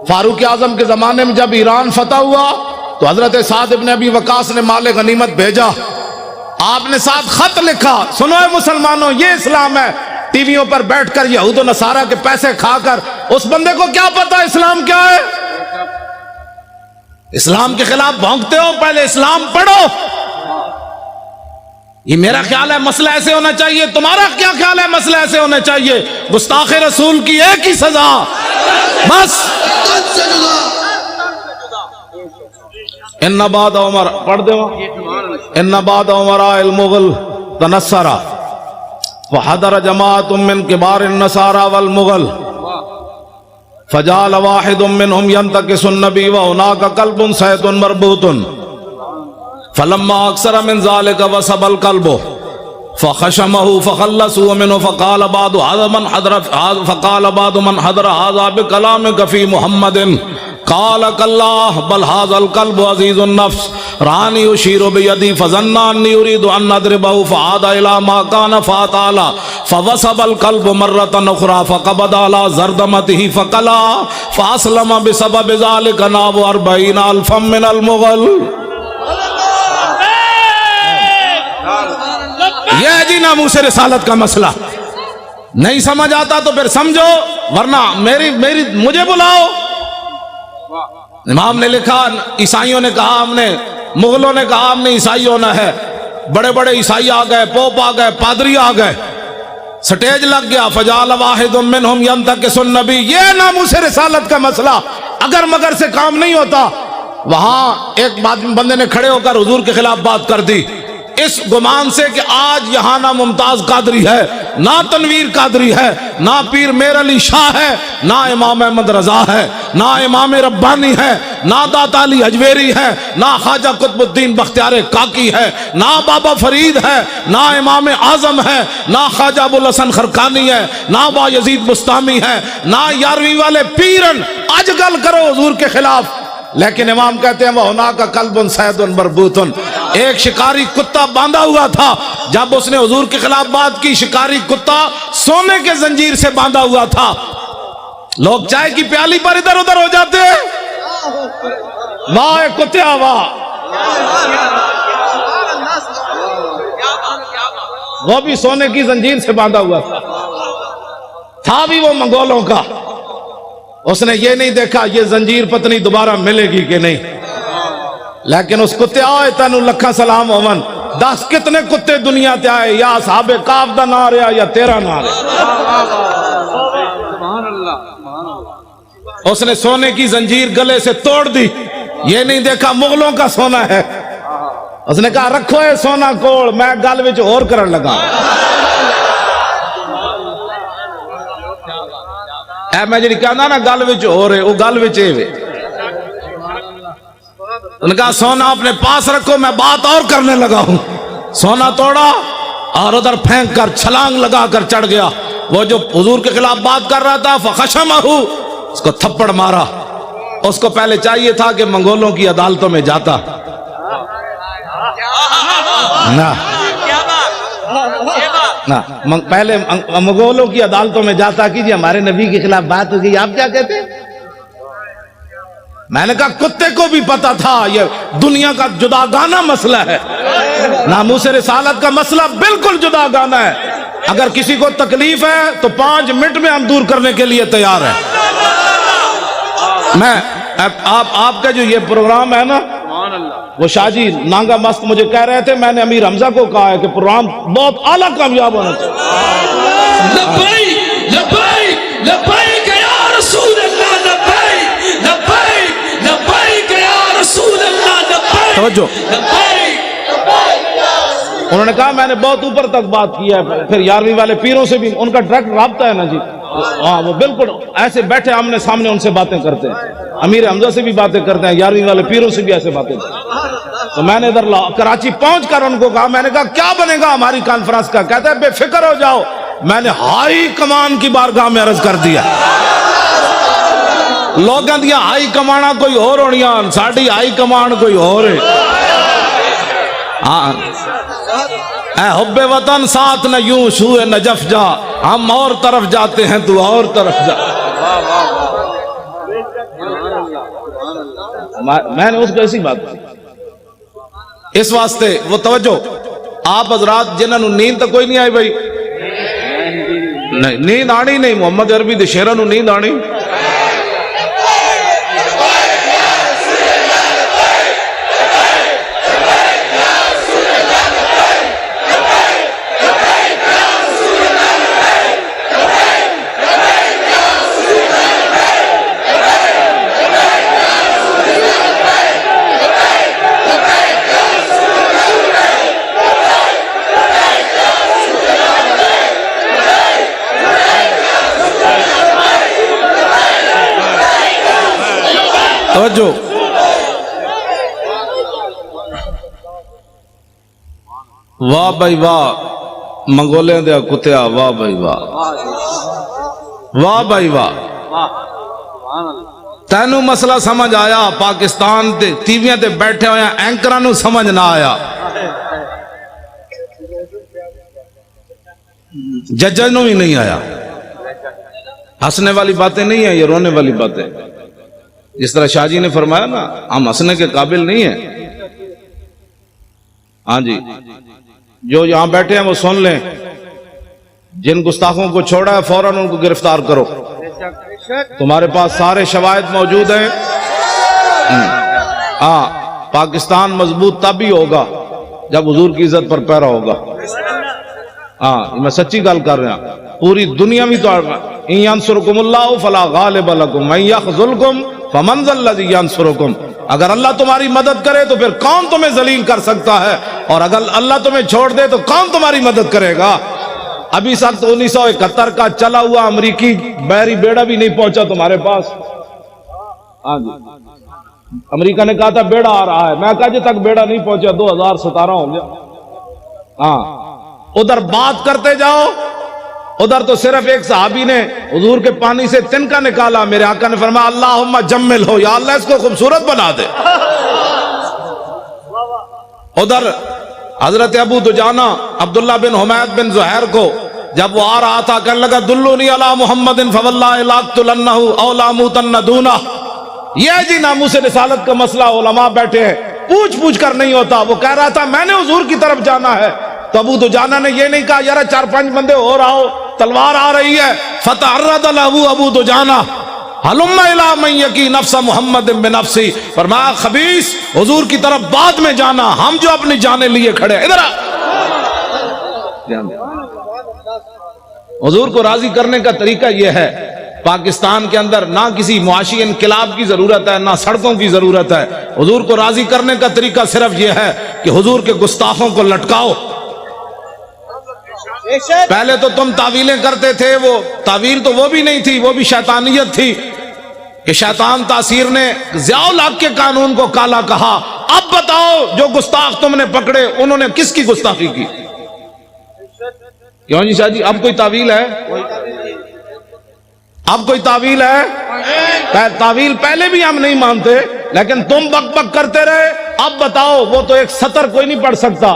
فاروق اعظم کے زمانے میں جب ایران فتح ہوا تو حضرت سعد ابن ابی وقاص نے مال غنیمت بھیجا. آپ نے ساتھ خط لکھا, سنو اے مسلمانوں یہ اسلام ہے. ٹی ویوں پر بیٹھ کر یہود و نصارہ کے پیسے کھا کر اس بندے کو کیا پتا اسلام کیا ہے؟ اسلام کے خلاف بھونکتے ہو, پہلے اسلام پڑھو. یہ میرا خیال ہے مسئلہ ایسے ہونا چاہیے. تمہارا کیا خیال ہے مسئلہ ایسے ہونا چاہیے؟ گستاخ رسول کی ایک ہی سزا بس. ان بعد عمر پڑھ دے, ان بعد عمر المغل تنصرا وحضر جماعت من کبار النصارى والمغل فجعل واحد منهم ينتكس النبي وهناك قلب صيد مربوط فلما اكثر من ذلك وسب القلب فخشمه فخلصوا منه فقال بعض من حضر هذا بكلامك في محمد قال كالله بل هذا القلب عزيز النفس راني يشير بيدي فظن اني اريد ان اضربه فعاد الى ما كان فاتعالى فوسب القلب مرة اخرى فقبض على زردمته فقلا فاسلم بسبب ذلك ناب 40,000 من المغل. یہ ہے جی ناموس رسالت کا مسئلہ. نہیں سمجھ آتا تو پھر سمجھو, ورنہ مجھے بلاؤ. امام نے لکھا, عیسائیوں نے کہا ہم نے, مغلوں نے کہا ہم نے عیسائی ہونا ہے. بڑے بڑے عیسائی آ گئے, پوپ آ گئے, پادری آ گئے, سٹیج لگ گیا. فجعل واحد منہم ینتکس النبی. یہ ناموس رسالت کا مسئلہ اگر مگر سے کام نہیں ہوتا. وہاں ایک بندے نے کھڑے ہو کر حضور کے خلاف بات کر دی اس گمان سے کہ آج یہاں نہ ممتاز قادری ہے, نہ تنویر قادری ہے, نہ پیر میر علی شاہ ہے, نہ امام احمد رضا ہے, نہ امام ربانی ہے, نہ داتا علی اجویری ہے, نہ خواجہ قطب الدین بختیار کاکی ہے, نہ بابا فرید ہے, نہ امام اعظم ہے, نہ خواجہ ابوالحسن خرقانی ہے, نہ با یزید بستامی ہے, نہ یارویں والے پیرن. آج گل کرو حضور کے خلاف. لیکن امام کہتے ہیں وَهُنَاكَ قَلْبٌ صَيْدٌ مَرْبُوطٌ. ایک شکاری کتا باندھا ہوا تھا. جب اس نے حضور کے خلاف بات کی, شکاری کتا سونے کے زنجیر سے باندھا ہوا تھا. لوگ چائے کی پیالی پر ادھر ادھر ہو جاتے ہیں. واہ کتیا واہ. وہ بھی سونے کی زنجیر سے باندھا ہوا تھا بھی وہ منگولوں کا. اس نے یہ نہیں دیکھا یہ زنجیر پتنی دوبارہ ملے گی کہ نہیں. لیکن اس کتے آئے تینو لکھا سلام ہومن. 10 کتنے کتے دنیا تے آئے, یا صحاب کعب دا نہ رہا یا تیرا نہ رہا. اس نے سونے کی زنجیر گلے سے توڑ دی. یہ نہیں دیکھا مغلوں کا سونا ہے. اس نے کہا رکھو اے سونا کوڑ, میں گل وچ اور کرن لگا. اے میں جڑی کہنا نا گل وچ ہو رہے, وہ گل وچ اے وے. ان کا سونا اپنے پاس رکھو, میں بات اور کرنے لگا ہوں. سونا توڑا اور ادھر پھینک کر چھلانگ لگا کر چڑھ گیا. وہ جو حضور کے خلاف بات کر رہا تھا فخشمہ, اس کو تھپڑ مارا. اس کو پہلے چاہیے تھا کہ منگولوں کی عدالتوں میں جاتا. نہ پہلے مغولوں کی عدالتوں میں جاتا کہ جی ہمارے نبی کے خلاف بات ہو گئی, آپ کیا کہتے ہیں؟ میں نے کہا کتے کو بھی پتا تھا یہ دنیا کا جداگانہ مسئلہ ہے. ناموس رسالت کا مسئلہ بالکل جداگانہ ہے. اگر کسی کو تکلیف ہے تو 5 منٹ میں ہم دور کرنے کے لیے تیار ہیں. میں آپ کا جو یہ پروگرام ہے نا, وہ شاہ جی نانگا مست مجھے کہہ رہے تھے, میں نے امیر حمزہ کو کہا ہے کہ پروگرام بہت اعلیٰ کامیاب ہونا چاہیے. لبیک لبیک لبیک یا رسول اللہ, لبیک لبیک لبیک یا رسول اللہ, لبیک توجہ. انہوں نے کہا میں نے بہت اوپر تک بات کی ہے. پھر 11ویں والے پیروں سے بھی ان کا ڈائریکٹ رابطہ ہے نا جی. ہاں وہ بالکل ایسے بیٹھے آمنے سامنے ان سے باتیں کرتے ہیں. امیر حمزہ سے بھی باتیں کرتے ہیں, 11ویں والے پیروں سے بھی ایسے باتیں کرتے ہیں. تو میں نے ادھر کراچی پہنچ کر ان کو کہا, میں نے کہا کیا بنے گا ہماری کانفرنس کا؟ کہتے ہیں بے فکر ہو جاؤ, میں نے ہائی کمان کی بارگاہ میں عرض کر دیا. لوگاں دیا ہائی کمانا کوئی اور ہونیاں, ساڑی ہائی کمان کوئی اور ہے. اے حب وطن ساتھ نہ یوں سوئے نجف جا, ہم اور طرف جاتے ہیں تو اور طرف جا. میں نے اس کو ایسی بات کی اس واسطے وہ توجہ آپ حضرات جنہوں نے نیند تو کوئی نہیں آئی بھائی نہیں نیند آنی نہیں محمد عربی دے شیراں نوں نیند آنی توجہ واہ بھائی واہ منگولے دیا کتیا واہ بھائی واہ واہ بھائی واہ تینوں مسئلہ سمجھ آیا پاکستان تے ٹیویاں تے بیٹھے ہویا اینکراں نوں سمجھ نہ آیا ججاں نوں بھی نہیں آیا ہنسنے والی باتیں نہیں ہیں یہ رونے والی باتیں جس طرح شاہ جی نے فرمایا نا ہم ہنسنے کے قابل نہیں ہیں ہاں جی جو یہاں بیٹھے ہیں وہ سن لیں جن گستاخوں کو چھوڑا ہے فوراً ان کو گرفتار کرو تمہارے پاس سارے شواہد موجود ہیں ہاں پاکستان مضبوط تب ہی ہوگا جب حضور کی عزت پر پیرا ہوگا ہاں میں سچی گل کر رہا ہوں پوری دنیا میں تو ان ینصرکم اللہ فلا غالب لکم من یخذلکم فمن ذا الذی ینصرکم اگر اللہ تمہاری مدد کرے تو پھر کون تمہیں ذلیل کر سکتا ہے اور اگر اللہ تمہیں چھوڑ دے تو کون تمہاری مدد کرے گا ابھی سخت 1971 کا چلا ہوا امریکی بحری بیڑا بھی نہیں پہنچا تمہارے پاس ہاں جی امریکہ نے کہا تھا بیڑا آ رہا ہے میں کہا جب تک بیڑا نہیں پہنچا 2017 ہو گیا ہاں ادھر بات کرتے جاؤ ادھر تو صرف ایک صحابی نے حضور کے پانی سے تنکا نکالا میرے آقا نے فرمایا اللہم جمل ہو یا اللہ اس کو خوبصورت بنا دے ادھر حضرت ابو دجانہ عبداللہ بن حمید بن زہیر کو جب وہ آ رہا تھا کہنے لگا دلونی علی محمد فواللہ لاقتلنہ او لاموتن دونہ یہ جی ناموس رسالت کا مسئلہ علماء بیٹھے ہیں پوچھ کر نہیں ہوتا وہ کہہ رہا تھا میں نے حضور کی طرف جانا ہے تو ابو دجانہ نے یہ نہیں کہا یار 4-5 بندے اور آؤ تلوار آ رہی ہے فتعرض له ابو دجانہ حلم الی من یکی نفس محمد بنفسی فرمایا خبیث حضور کی طرف بعد میں جانا ہم جو اپنی جانیں لیے کھڑے ادھر حضور کو راضی کرنے کا طریقہ یہ ہے پاکستان کے اندر نہ کسی معاشی انقلاب کی ضرورت ہے نہ سڑکوں کی ضرورت ہے حضور کو راضی کرنے کا طریقہ صرف یہ ہے کہ حضور کے گستاخوں کو لٹکاؤ پہلے تو تم تعویلیں کرتے تھے وہ تعویل تو وہ بھی نہیں تھی وہ بھی شیطانیت تھی کہ شیطان تاثیر نے ضیاء الحق کے قانون کو کالا کہا اب بتاؤ جو گستاخ تم نے پکڑے انہوں نے کس کی گستاخی کی کیوں جی شاہ جی اب کوئی تعویل ہے اب کوئی تعویل ہے تعویل پہلے بھی ہم نہیں مانتے لیکن تم بک بک کرتے رہے اب بتاؤ وہ تو ایک سطر کوئی نہیں پڑھ سکتا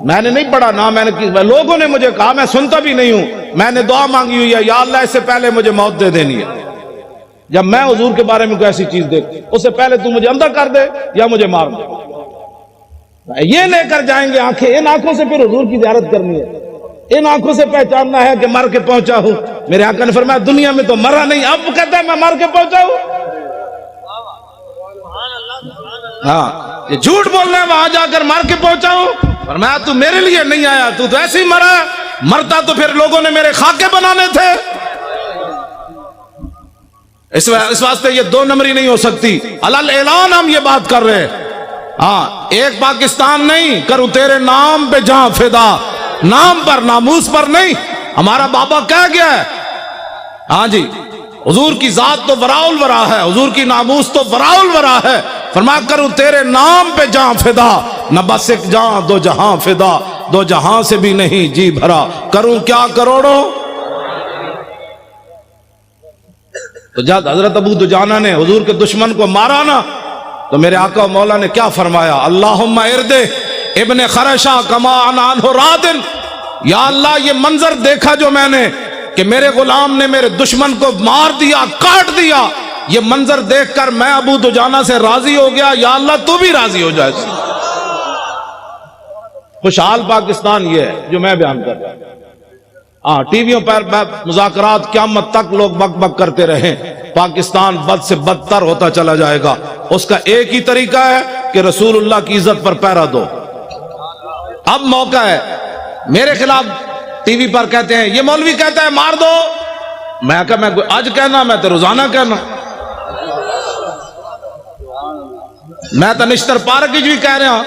میں نے نہیں پڑھا نہ میں نے لوگوں نے مجھے کہا میں سنتا بھی نہیں ہوں میں نے دعا مانگی ہوئی ہے یا اللہ اس سے پہلے مجھے موت دے دینی ہے جب میں حضور کے بارے میں کوئی ایسی چیز دیکھ اس سے پہلے تو مجھے اندر کر دے یا مجھے مار دے یہ لے کر جائیں گے آنکھیں ان آنکھوں سے پھر حضور کی زیارت کرنی ہے ان آنکھوں سے پہچاننا ہے کہ مر کے پہنچا ہوں میرے آقا نے فرمایا دنیا میں تو مرا نہیں اب کہتا ہے میں مر کے پہنچا ہوں ہاں یہ جھوٹ بول رہے ہیں وہاں جا کر مر کے پہنچا ہوں فرمایا تو میرے لیے نہیں آیا تو ایسے ہی مرا مرتا تو پھر لوگوں نے میرے خاکے بنانے تھے اس واسطے یہ 2 نمبری نہیں ہو سکتی علل اعلان ہم یہ بات کر رہے ہیں ہاں ایک پاکستان نہیں کروں تیرے نام پہ جہاں فدا نام پر ناموس پر نہیں ہمارا بابا کہہ گیا ہے ہاں جی حضور کی ذات تو وراء الورا ہے حضور کی ناموس تو وراء الورا ہے فرمایا کروں تیرے نام پہ جہاں فدا نہ بس ایک جہاں 2 جہاں فدا 2 جہاں سے بھی نہیں جی بھرا کروں کیا کروڑوں تو جب حضرت ابو دجانہ نے حضور کے دشمن کو مارا نا تو میرے آقا و مولا نے کیا فرمایا اللہم ارد ابن خرشہ کما عنہ رادن یا اللہ یہ منظر دیکھا جو میں نے کہ میرے غلام نے میرے دشمن کو مار دیا کاٹ دیا یہ منظر دیکھ کر میں ابو دجانہ سے راضی ہو گیا، یا اللہ تو بھی راضی ہو جائے۔ خوشحال پاکستان یہ ہے جو میں بیان کر رہا ہوں۔ ہاں ٹی ویوں پر مذاکرات قیامت تک لوگ بک بک کرتے رہیں، پاکستان بد سے بدتر ہوتا چلا جائے گا۔ اس کا ایک ہی طریقہ ہے کہ رسول اللہ کی عزت پر پہرا دو۔ اب موقع ہے، میرے خلاف ٹی وی پر کہتے ہیں یہ مولوی کہتا ہے مار دو، میں کہا میں آج کہنا، میں تو روزانہ کہنا، میں تو نشتر پارک بھی کہہ رہا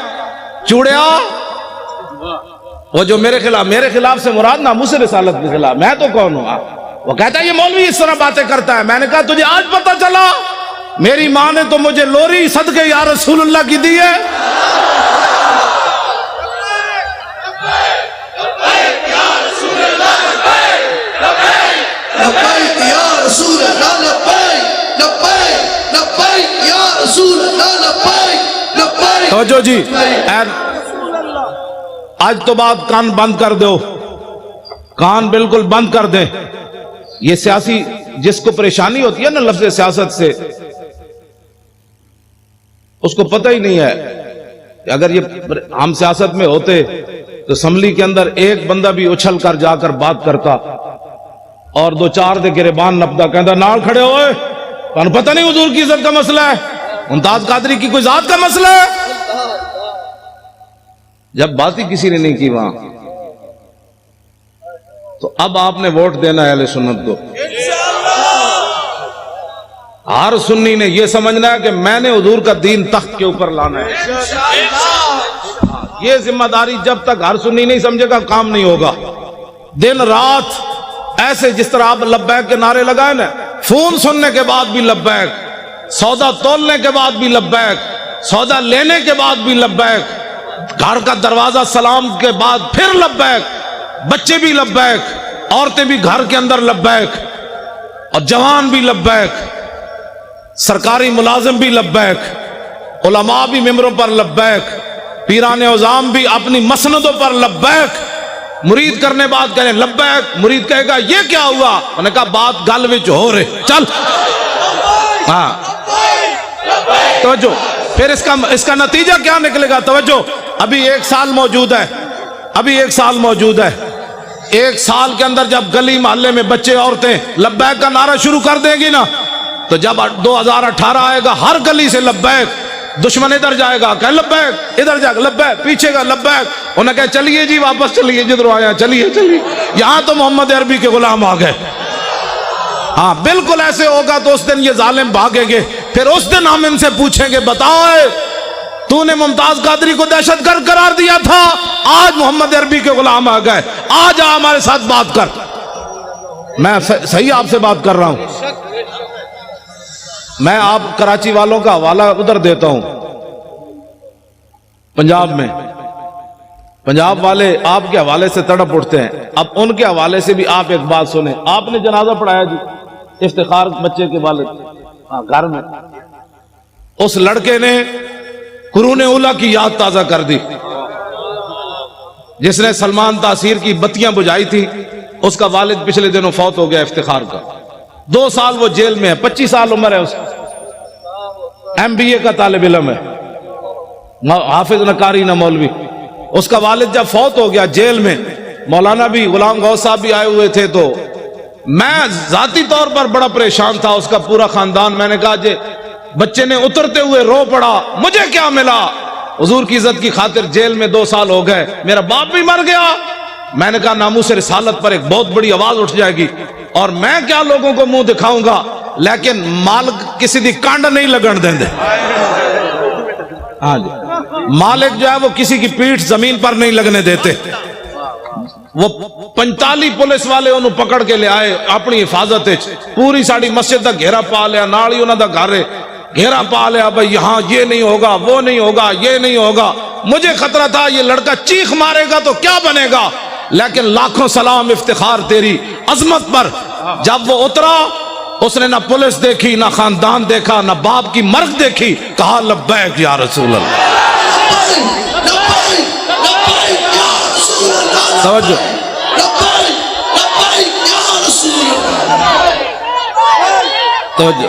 چوڑیا، وہ جو میرے خلاف سے مراد ناموس رسالت کے خلاف، میں تو کون ہوں؟ وہ کہتا ہے یہ مولوی اس طرح باتیں کرتا ہے۔ میں نے کہا تجھے آج پتہ چلا؟ میری ماں نے تو مجھے لوری صدقے یا رسول اللہ کی دی ہے۔ توجہ جی، آج تو بات کان بند کر دو، کان بالکل بند کر دیں۔ یہ سیاسی جس کو پریشانی ہوتی ہے نا لفظ سیاست سے، اس کو پتہ ہی نہیں ہے کہ اگر یہ ہم سیاست میں ہوتے تو اسمبلی کے اندر ایک بندہ بھی اچھل کر جا کر بات کرتا اور دو چار دے گریبان نپتا، کہتا نال کھڑے ہوئے، تمہیں پتہ نہیں حضور کی عزت کا مسئلہ ہے، ممتاز قادری کی کوئی ذات کا مسئلہ ہے؟ جب بات ہی کسی نے نہیں کی وہاں، تو اب آپ نے ووٹ دینا ہے اہل سنت کو۔ ہر سنی نے یہ سمجھنا ہے کہ میں نے حضور کا دین تخت کے اوپر لانا ہے۔ یہ ذمہ داری جب تک ہر سنی نہیں سمجھے گا کام نہیں ہوگا۔ دن رات ایسے جس طرح آپ لبیک کے نعرے لگائے نا، فون سننے کے بعد بھی لبیک، سودا تولنے کے بعد بھی لبیک، سودا لینے کے بعد بھی لبیک، گھر کا دروازہ سلام کے بعد پھر لبیک، بچے بھی لبیک، عورتیں بھی گھر کے اندر لبیک، اور جوان بھی لبیک، سرکاری ملازم بھی لبیک، علماء بھی ممبروں پر لبیک، پیران عظام بھی اپنی مسندوں پر لبیک، مرید کرنے بعد کہنے لبیک، مرید کہے گا یہ کیا ہوا؟ انہوں نے کہا بات گل وچ ہو رہے، چل ہاں توجہ۔ پھر اس کا نتیجہ کیا نکلے گا؟ توجہ، ابھی 1 سال موجود ہے، ابھی 1 سال موجود ہے۔ 1 سال کے اندر جب گلی محلے میں بچے عورتیں لبیک کا نعرہ شروع کر دیں گی نا، تو جب 2018 آئے گا ہر گلی سے لبیک، دشمن ادھر جائے گا کہ لبیک، ادھر جائے گا لبیک، پیچھے کا لبیک، انہوں نے کہا چلیے جی واپس چلیے جدھر آیا، چلیے چلیے، یہاں تو محمد عربی کے غلام آ گئے۔ ہاں بالکل ایسے ہوگا تو اس دن یہ ظالم بھاگیں گے، پھر اس دن ہم ان سے پوچھیں گے بتاؤ تو نے ممتاز قادری کو دہشت گرد قرار دیا تھا، آج محمد عربی کے غلام آ گئے، آج آ ہمارے ساتھ بات کر۔ میں صحیح آپ سے بات کر رہا ہوں، میں آپ کراچی والوں کا حوالہ ادھر دیتا ہوں، پنجاب میں پنجاب والے آپ کے حوالے سے تڑپ اٹھتے ہیں۔ اب ان کے حوالے سے بھی آپ ایک بات سنیں۔ آپ نے جنازہ پڑھایا جی افتخار بچے کے والد گھر میں، اس لڑکے نے قرون اولیٰ کی یاد تازہ کر دی، جس نے سلمان تاثیر کی بتیاں بجھائی تھی، اس کا والد پچھلے دنوں فوت ہو گیا افتخار کا، 2 سال وہ جیل میں ہے، 25 سال عمر ہے اس، MBA کا طالب علم ہے، حافظ نہ قاری نہ مولوی۔ اس کا والد جب فوت ہو گیا جیل میں، مولانا بھی غلام غوث صاحب بھی آئے ہوئے تھے، تو میں ذاتی طور پر بڑا پریشان تھا، اس کا پورا خاندان۔ میں نے کہا جی بچے نے اترتے ہوئے رو پڑا، مجھے کیا ملا؟ حضور کی عزت کی خاطر جیل میں 2 سال ہو گئے، میرا باپ بھی مر گیا۔ میں نے کہا ناموس رسالت پر ایک بہت بڑی آواز اٹھ جائے گی، اور میں کیا لوگوں کو منہ دکھاؤں گا، لیکن مالک کسی دی کانڈ نہیں لگن دیں دے۔ ہاں جی، مالک جو ہے وہ کسی کی پیٹھ زمین پر نہیں لگنے دیتے۔ وہ 45 پولیس والے انہوں پکڑ کے لے آئے اپنی حفاظت، پوری ساڑی مسجد دا گھیرا پا لیا، نال ہی انہوں دا گھر گھیرا پا لیا، بھئی یہاں یہ نہیں ہوگا، وہ نہیں ہوگا، یہ نہیں ہوگا۔ مجھے خطرہ تھا یہ لڑکا چیخ مارے گا تو کیا بنے گا، لیکن لاکھوں سلام افتخار تیری عظمت پر۔ جب وہ اترا، اس نے نہ پولیس دیکھی، نہ خاندان دیکھا، نہ باپ کی مرگ دیکھی، کہا لبیک یا رسول اللہ۔ توجہ، توجہ،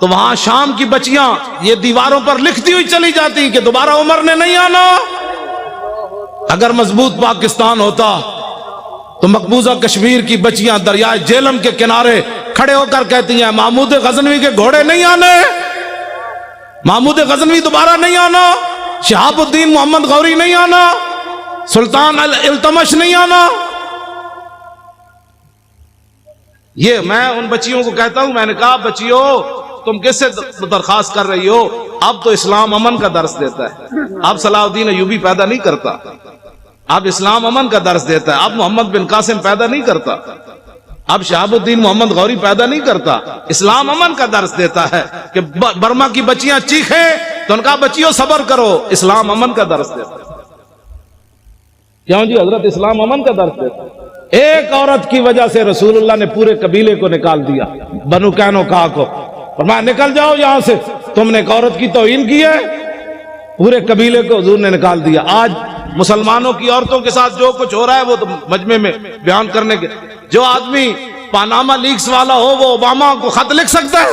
تو وہاں شام کی بچیاں یہ دیواروں پر لکھتی ہوئی چلی جاتی کہ دوبارہ عمر نے نہیں آنا. اگر مضبوط پاکستان ہوتا تو مقبوضہ کشمیر کی بچیاں دریائے جہلم کے کنارے کھڑے ہو کر کہتی ہیں محمود غزنوی کے گھوڑے نہیں آنے, محمود غزنوی دوبارہ نہیں آنا, شہاب الدین محمد غوری نہیں آنا, سلطان التمش نہیں آنا. یہ میں ان بچیوں کو کہتا ہوں, میں نے کہا بچیوں تم کس سے درخواست کر رہی ہو؟ اب تو اسلام امن کا درس دیتا ہے, اب صلاح الدین ایوبی پیدا نہیں کرتا, اب اسلام امن کا درس دیتا ہے, اب محمد بن قاسم پیدا نہیں کرتا, اب شہاب الدین محمد غوری پیدا نہیں کرتا, اسلام امن کا درس دیتا ہے. کہ برما کی بچیاں چیخیں تو ان کا بچیوں صبر کرو, اسلام امن کا درس دیتا ہے. کیوں جی حضرت اسلام امن کا درس دیتا ہے. ایک عورت کی وجہ سے رسول اللہ نے پورے قبیلے کو نکال دیا, بنو قینقاع کو, فرمایا نکل جاؤ یہاں سے, تم نے ایک عورت کی توہین کی ہے. پورے قبیلے کو حضور نے نکال دیا. آج مسلمانوں کی عورتوں کے ساتھ جو کچھ ہو رہا ہے وہ تو مجمع میں بیان کرنے کے, جو آدمی پاناما لیکس والا ہو وہ اوباما کو خط لکھ سکتا ہے؟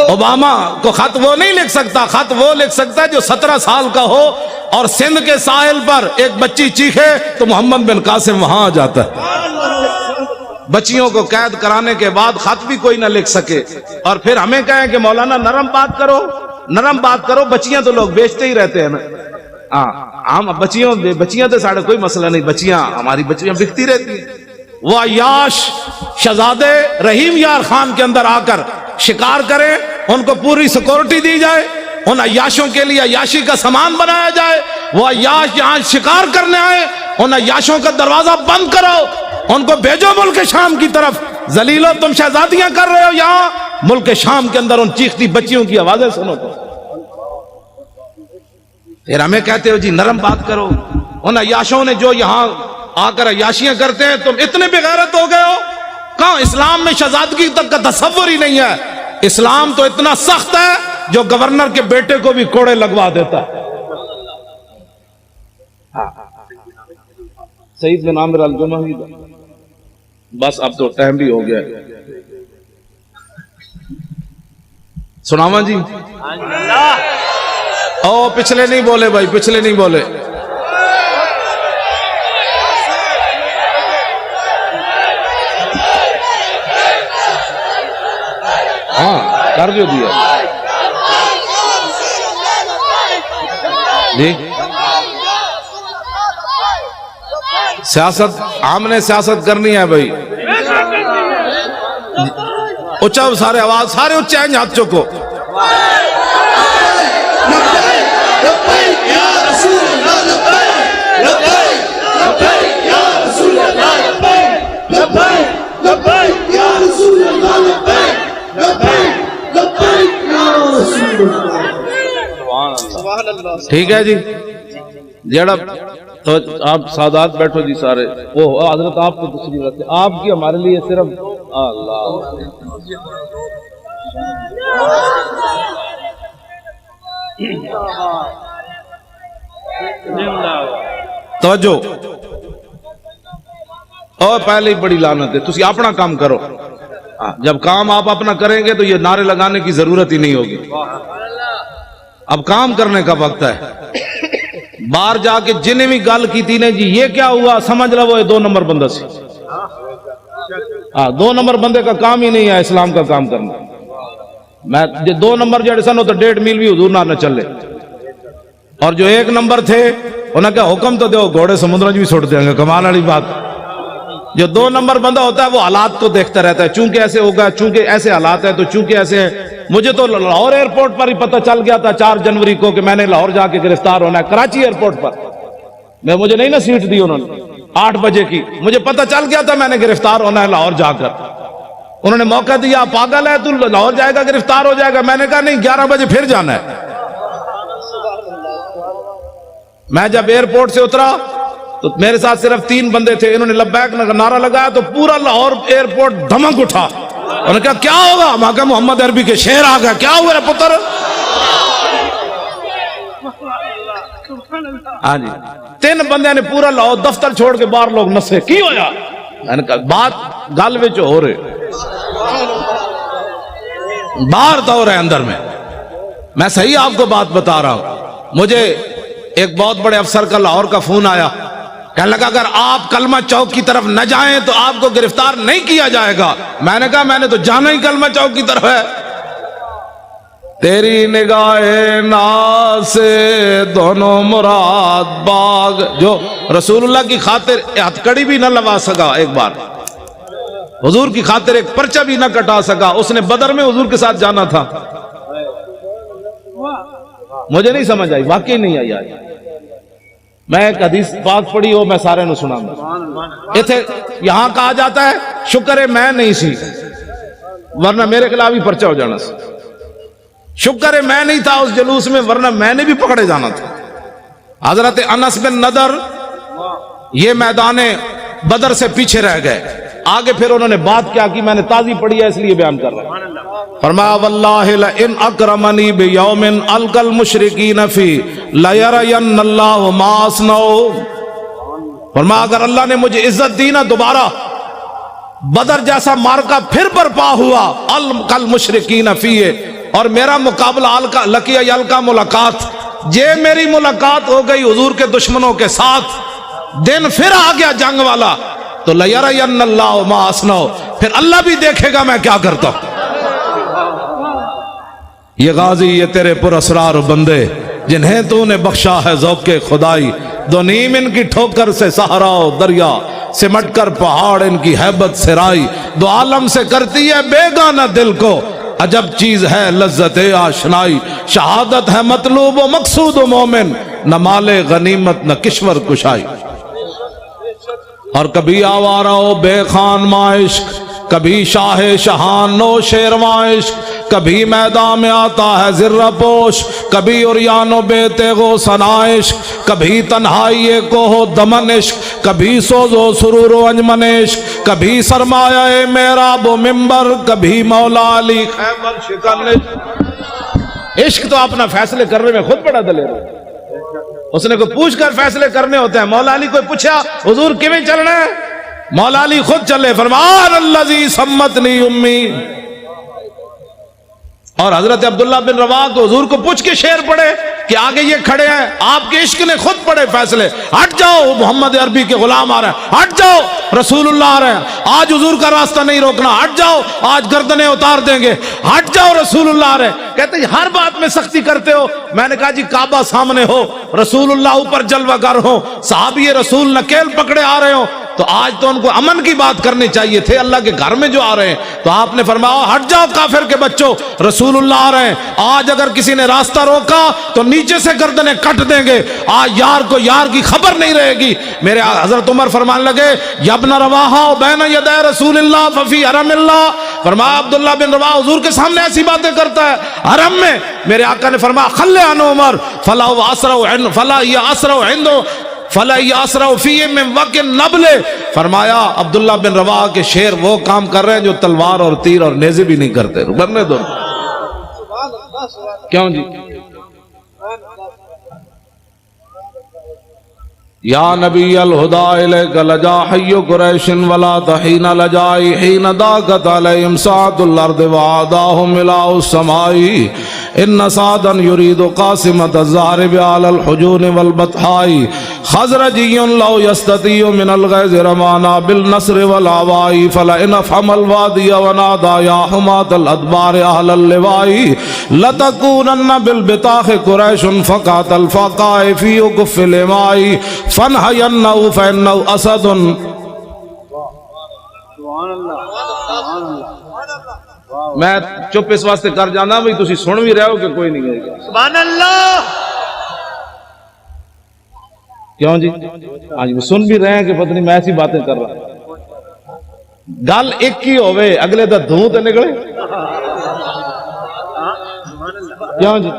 اوباما کو خط وہ نہیں لکھ سکتا, خط وہ لکھ سکتا ہے جو 17 سال کا ہو اور سندھ کے ساحل پر ایک بچی چیخے تو محمد بن قاسم وہاں آ جاتا ہے. بچیوں کو قید کرانے کے بعد خط بھی کوئی نہ لکھ سکے اور پھر ہمیں کہیں کہ مولانا نرم بات کرو, نرم بات کرو. بچیاں تو لوگ بیچتے ہی رہتے ہیں نا, ہم بچیاں تو ساڑھے کوئی مسئلہ نہیں, بچیاں ہماری بچیاں بکتی رہتی ہیں. وہ عیاش شہزادے رحیم یار خان کے اندر آ کر شکار کریں, ان کو پوری سیکورٹی دی جائے, ان عیاشوں کے لیے عیاشی کا سامان بنایا جائے. وہ عیاش یہاں شکار کرنے آئے, ان عیاشوں کا دروازہ بند کرو, ان کو بھیجو ملک شام کی طرف. ذلیلو تم شہزادیاں کر رہے ہو یہاں, ملک شام کے اندر ان چیختی بچیوں کی آوازیں سنو تو پھر ہمیں کہتے ہو جی نرم بات کرو. ان عیاشوں نے جو یہاں آ کر عیاشیاں کرتے ہیں, تم اتنے بغیرت ہو گئے ہو. کہاں اسلام میں شہزادگی تک کا تصور ہی نہیں ہے. اسلام تو اتنا سخت ہے جو گورنر کے بیٹے کو بھی کوڑے لگوا دیتا ہے. سعید بن عامر الجمحی. بس اب تو ٹائم بھی ہو گیا ہے, سناواں جی. او پچھلے نہیں بولے بھائی, پچھلے نہیں بولے. ہاں کر جو دیا جی. سیاست ہم نے سیاست کرنی ہے بھائی. اچھا سارے آواز, سارے اچھے ہیں, ہاتھ چوکو. ٹھیک ہے جی. جڑا تو آپ سادات بیٹھو جی سارے. وہ حضرت آپ کو تشریف رکھتے, آپ کی ہمارے لیے صرف اللہ. توجہ, اور پہلے ہی بڑی لعنت ہے. تسی اپنا کام کرو. جب کام آپ اپنا کریں گے تو یہ نعرے لگانے کی ضرورت ہی نہیں ہوگی. اب کام کرنے کا وقت ہے. باہر جا کے جنہیں بھی گل کی تھی نے جی یہ کیا ہوا, سمجھ لو وہ 2 نمبر بندہ سی. 2 نمبر بندے کا کام ہی نہیں ہے اسلام کا کام کرنا. میں 2 نمبر جڑے سن تو 1.5 میل بھی حضور نہ چلے, اور جو 1 نمبر تھے انہوں نے کہا حکم تو دو گھوڑے سمندر بھی چھوڑ دیں گے. کمال والی بات. جو 2 نمبر بندہ ہوتا ہے وہ حالات کو دیکھتا رہتا ہے, چونکہ ایسے ہوگا, چونکہ ایسے حالات ہیں, تو چونکہ ایسے ہیں. مجھے تو لاہور ایئرپورٹ پر ہی پتہ چل گیا تھا 4 جنوری کو کہ میں نے لاہور جا کے گرفتار ہونا ہے. کراچی ایئرپورٹ پر مجھے نہیں نا سیٹ دی انہوں نے 8 بجے کی, مجھے پتہ چل گیا تھا میں نے گرفتار ہونا ہے لاہور جا کر. انہوں نے موقع دیا, پاگل ہے تو لاہور جائے گا گرفتار ہو جائے گا. میں نے کہا نہیں 11 بجے پھر جانا ہے. میں جب ایئرپورٹ سے اترا تو میرے ساتھ صرف 3 بندے تھے. انہوں نے لبیک نعرہ لگایا تو پورا لاہور ایئرپورٹ دھمک اٹھا. انہوں نے کہا کیا ہوگا؟ میں کہا محمد عربی کے شعر آ گیا. کیا ہوا ہے پتر؟ ہاں جی 3 بندے نے پورا لاہور دفتر چھوڑ کے باہر لوگ نسے. کی ہویا؟ میں نے کہا بات گل وچ ہو رہے. باہر دور ہے اندر میں صحیح آپ کو بات بتا رہا ہوں. مجھے ایک بہت بڑے افسر کا لاہور کا فون آیا, کہنے لگا اگر آپ کلمہ چوک کی طرف نہ جائیں تو آپ کو گرفتار نہیں کیا جائے گا. میں نے کہا میں نے تو جانا ہی کلمہ چوک کی طرف ہے. تیری نگاہ ناز سے دونوں مراد باغ, جو رسول اللہ کی خاطر ہتھکڑی بھی نہ لگا سکا, ایک بار حضور کی خاطر ایک پرچہ بھی نہ کٹا سکا, اس نے بدر میں حضور کے ساتھ جانا تھا. مجھے نہیں سمجھ آئی, واقعی نہیں آئی. آج میں ایک حدیث پاک پڑھی ہو, میں سارے نو سنا گا. یہاں کہا جاتا ہے شکر ہے میں نہیں سی, ورنہ میرے خلاف ہی پرچہ ہو جانا سی. شکر ہے میں نہیں تھا اس جلوس میں, ورنہ میں نے بھی پکڑے جانا تھا. حضرت انس بن نضر یہ میدان بدر سے پیچھے رہ گئے. آگے پھر انہوں نے بات کیا کی, میں نے تازی پڑھی ہے اس لیے بیان کر رہا ہوں. فرمایا واللہ لئن اکرمنی بیوم القى المشرکین فی لیرین اللہ ما اصنع. فرمایا اگر اللہ نے مجھے عزت دی نا, دوبارہ بدر جیسا مارکا پھر برپا ہوا القى المشرکین فی, اور میرا مقابلہ لقی القى ملاقات, یہ میری ملاقات ہو گئی حضور کے دشمنوں کے ساتھ, دن پھر آ گیا جنگ والا, تو لیرین اللہ ما اصنع, پھر اللہ بھی دیکھے گا میں کیا کرتا ہوں. یہ غازی یہ تیرے پر اسرار بندے جنہیں تو نے بخشا ہے ذوق خدائی, دو نیم ان کی ٹھوکر سے صحرا و دریا, سمٹ کر پہاڑ ان کی ہیبت سرائی, دو عالم سے کرتی ہے بیگانہ دل کو, عجب چیز ہے لذت آشنائی, شہادت ہے مطلوب و مقصود و مومن, نہ مال غنیمت نہ کشور کشائی. اور کبھی آوارہ و بے خان معاشق, کبھی شاہ شہان نو شیرواں عشق, کبھی میدان میں آتا ہے ذرہ پوش, کبھی اریان و بے تیغ و ثنا عشق, کبھی تنہائی کوہ و دمن عشق, کبھی سوز و سرور و انجمن عشق, کبھی سرمایہ محراب و منبر, کبھی مولا علی خیبر شکن عشق. عشق تو اپنا فیصلے کرنے میں خود بڑا دلیر ہے, اس نے کوئی پوچھ کر فیصلے کرنے ہوتے ہیں. مولا علی کوئی پوچھا حضور کیویں چلنا ہے, مولا علی خود چلے, فرمان الذی سمتنی امی. اور حضرت عبداللہ بن رواحہ کو حضور کو پوچھ کے شعر پڑھے کہ آگے یہ کھڑے ہیں, آپ کے عشق نے خود پڑھے فیصلے, ہٹ جاؤ محمد عربی کے غلام آ رہے ہیں, ہٹ جاؤ رسول اللہ آ رہے ہیں, آج حضور کا راستہ نہیں روکنا, ہٹ جاؤ آج گردنیں اتار دیں گے, ہٹ جاؤ رسول اللہ آ رہے ہیں. کہتے ہیں ہر بات میں سختی کرتے ہو. میں نے کہا جی کعبہ سامنے ہو, رسول اللہ اوپر جلوہ گر ہو, صحابی رسول نکیل پکڑے آ رہے ہو, تو آج تو ان کو امن کی بات کرنی چاہیے تھے, اللہ کے گھر میں جو آ رہے ہیں. تو آپ نے فرمایا ہٹ جاؤ کافر کے بچوں, رسول اللہ آ رہے ہیں. آج اگر کسی نے راستہ روکا تو نیچے سے گردنیں کٹ دیں گے, آج یار کو یار کی خبر نہیں رہے گی. میرے حضرت عمر فرمانے لگے یا ابن رواحہ بین یدی رسول اللہ ففی حرم اللہ. فرمایا عبداللہ بن رواحہ حضور کے سامنے ایسی باتیں کرتا ہے حرم میں. میرے آقا نے فرمایا خلے عن عمر فلا اسرع عنده فلا یاسرع فیہ من وقت نبل. فرمایا عبداللہ بن رواحہ کے شعر وہ کام کر رہے ہیں جو تلوار اور تیر اور نیزے بھی نہیں کرتے. مرنے دو کیوں جی. یا نبی الہدا الیک لجا حی قریش ولا تحین لجائی حین داکت علیہم ساعت الارض وعاداہم ملاء السماء ان سعدا یرید قاسمت الزہرب علی الحجون والبطحاء خزرجی لو یستطیع من الغیظ رمانا بالنصر والعواء فلئن افحم الوادی ونادا یا حمات الادبار اہل اللواء لتکونن بالبطاخ قریش فقات الفقاء فی اکف الاماء فنحینہو فینہو اسد. میں چپ اس واسطے کر جانا بھئی تسی سن بھی رہے ہو کہ کوئی نہیں ہے. سبحان اللہ. کیوں جی آج بھی سن بھی رہے ہیں کہ پتہ نہیں میں ایسی باتیں کر رہا ہوں. گل ایک ہی ہوئے اگلے دا دھوں تے نکلے. کیوں جی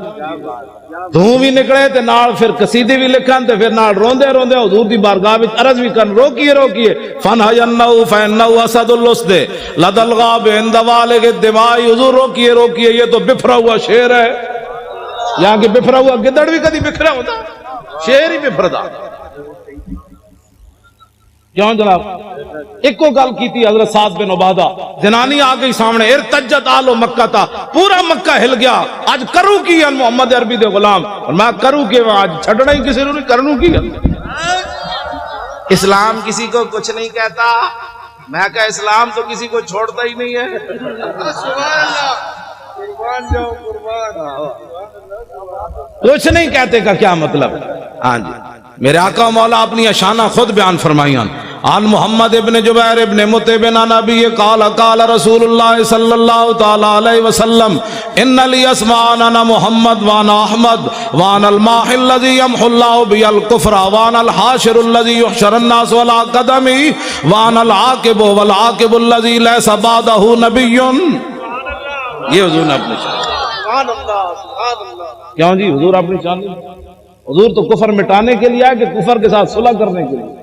دھوں بھی نکلے تے نال پھر قصیدے بھی لکھن تے پھر نال روندے روندے حضور دی بارگاہ وچ عرض بھی کرن روکیے روکیے. فنحینہو فینہو اسد الاسد لدى الغاب عند والغ الدماء. حضور روکیے روکیے یہ تو بفرا ہوا شعر ہے. یہاں کہ بفرا ہوا گدڑ بھی کدی بکھرا ہوتا, شعر ہی بفردا. کیوں جناب؟ ایک کو گل کی تھی حضرت سعد بن عبادہ، جنانی آ گئی سامنے، ارتجت آل مکہ تھا، پورا مکہ ہل گیا، آج کروں کی ہے محمد عربی دے غلام، اور میں کروں کہ آج چھڑنا ہی کسی نے کرنوں کی ہے۔ اسلام کسی کو کچھ نہیں کہتا، میں کہا اسلام تو کسی کو چھوڑتا ہی نہیں ہے۔ کچھ نہیں کہتے کا کیا مطلب؟ ہاں جی، میرے آقا مولا اپنی اشانہ خود بیان فرمائیاں۔ عن محمد ابن جبیر ابن مطعب عن نبی قال قال رسول اللہ صلی اللہ تعالی علیہ وسلم ان لی اسمان انا محمد وانا احمد وانا الماح الذي يمحو الله بي الكفر وانا الحاشر الذي يحشر الناس ولا قدمي وانا العاقب والعاقب الذي ليس بعده نبي۔ یہ حضور نے اپنی شان، کیوں جی حضور اپنی شان، حضور تو کفر مٹانے کے لیے ہے کہ کفر کے ساتھ صلح کرنے کے لیے؟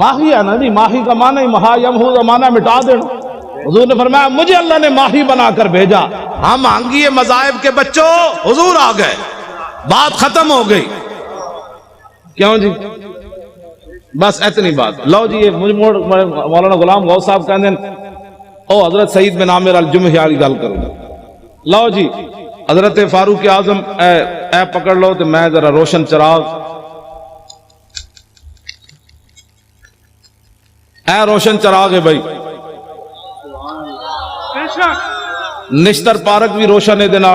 ماہی ہے نا جی، ماہی کا معنی مہا یمحو کا معنی مٹا دینا۔ حضور نے فرمایا مجھے اللہ نے ماہی بنا کر بھیجا، ہم آنگیے مذاہب کے بچوں، حضور آ گئے، بات ختم ہو گئی۔ کیوں جی؟ بس اتنی بات۔ لو جی مولانا غلام غوث صاحب کہتے ہیں او حضرت سعید بن عامر الجمحی والی گل کروں گا۔ لو جی حضرت فاروق اعظم اے پکڑ لو تو میں ذرا روشن چراغ، اے روشن چراغ ہے بھائی، نشتر پارک بھی روشن ہے دینا،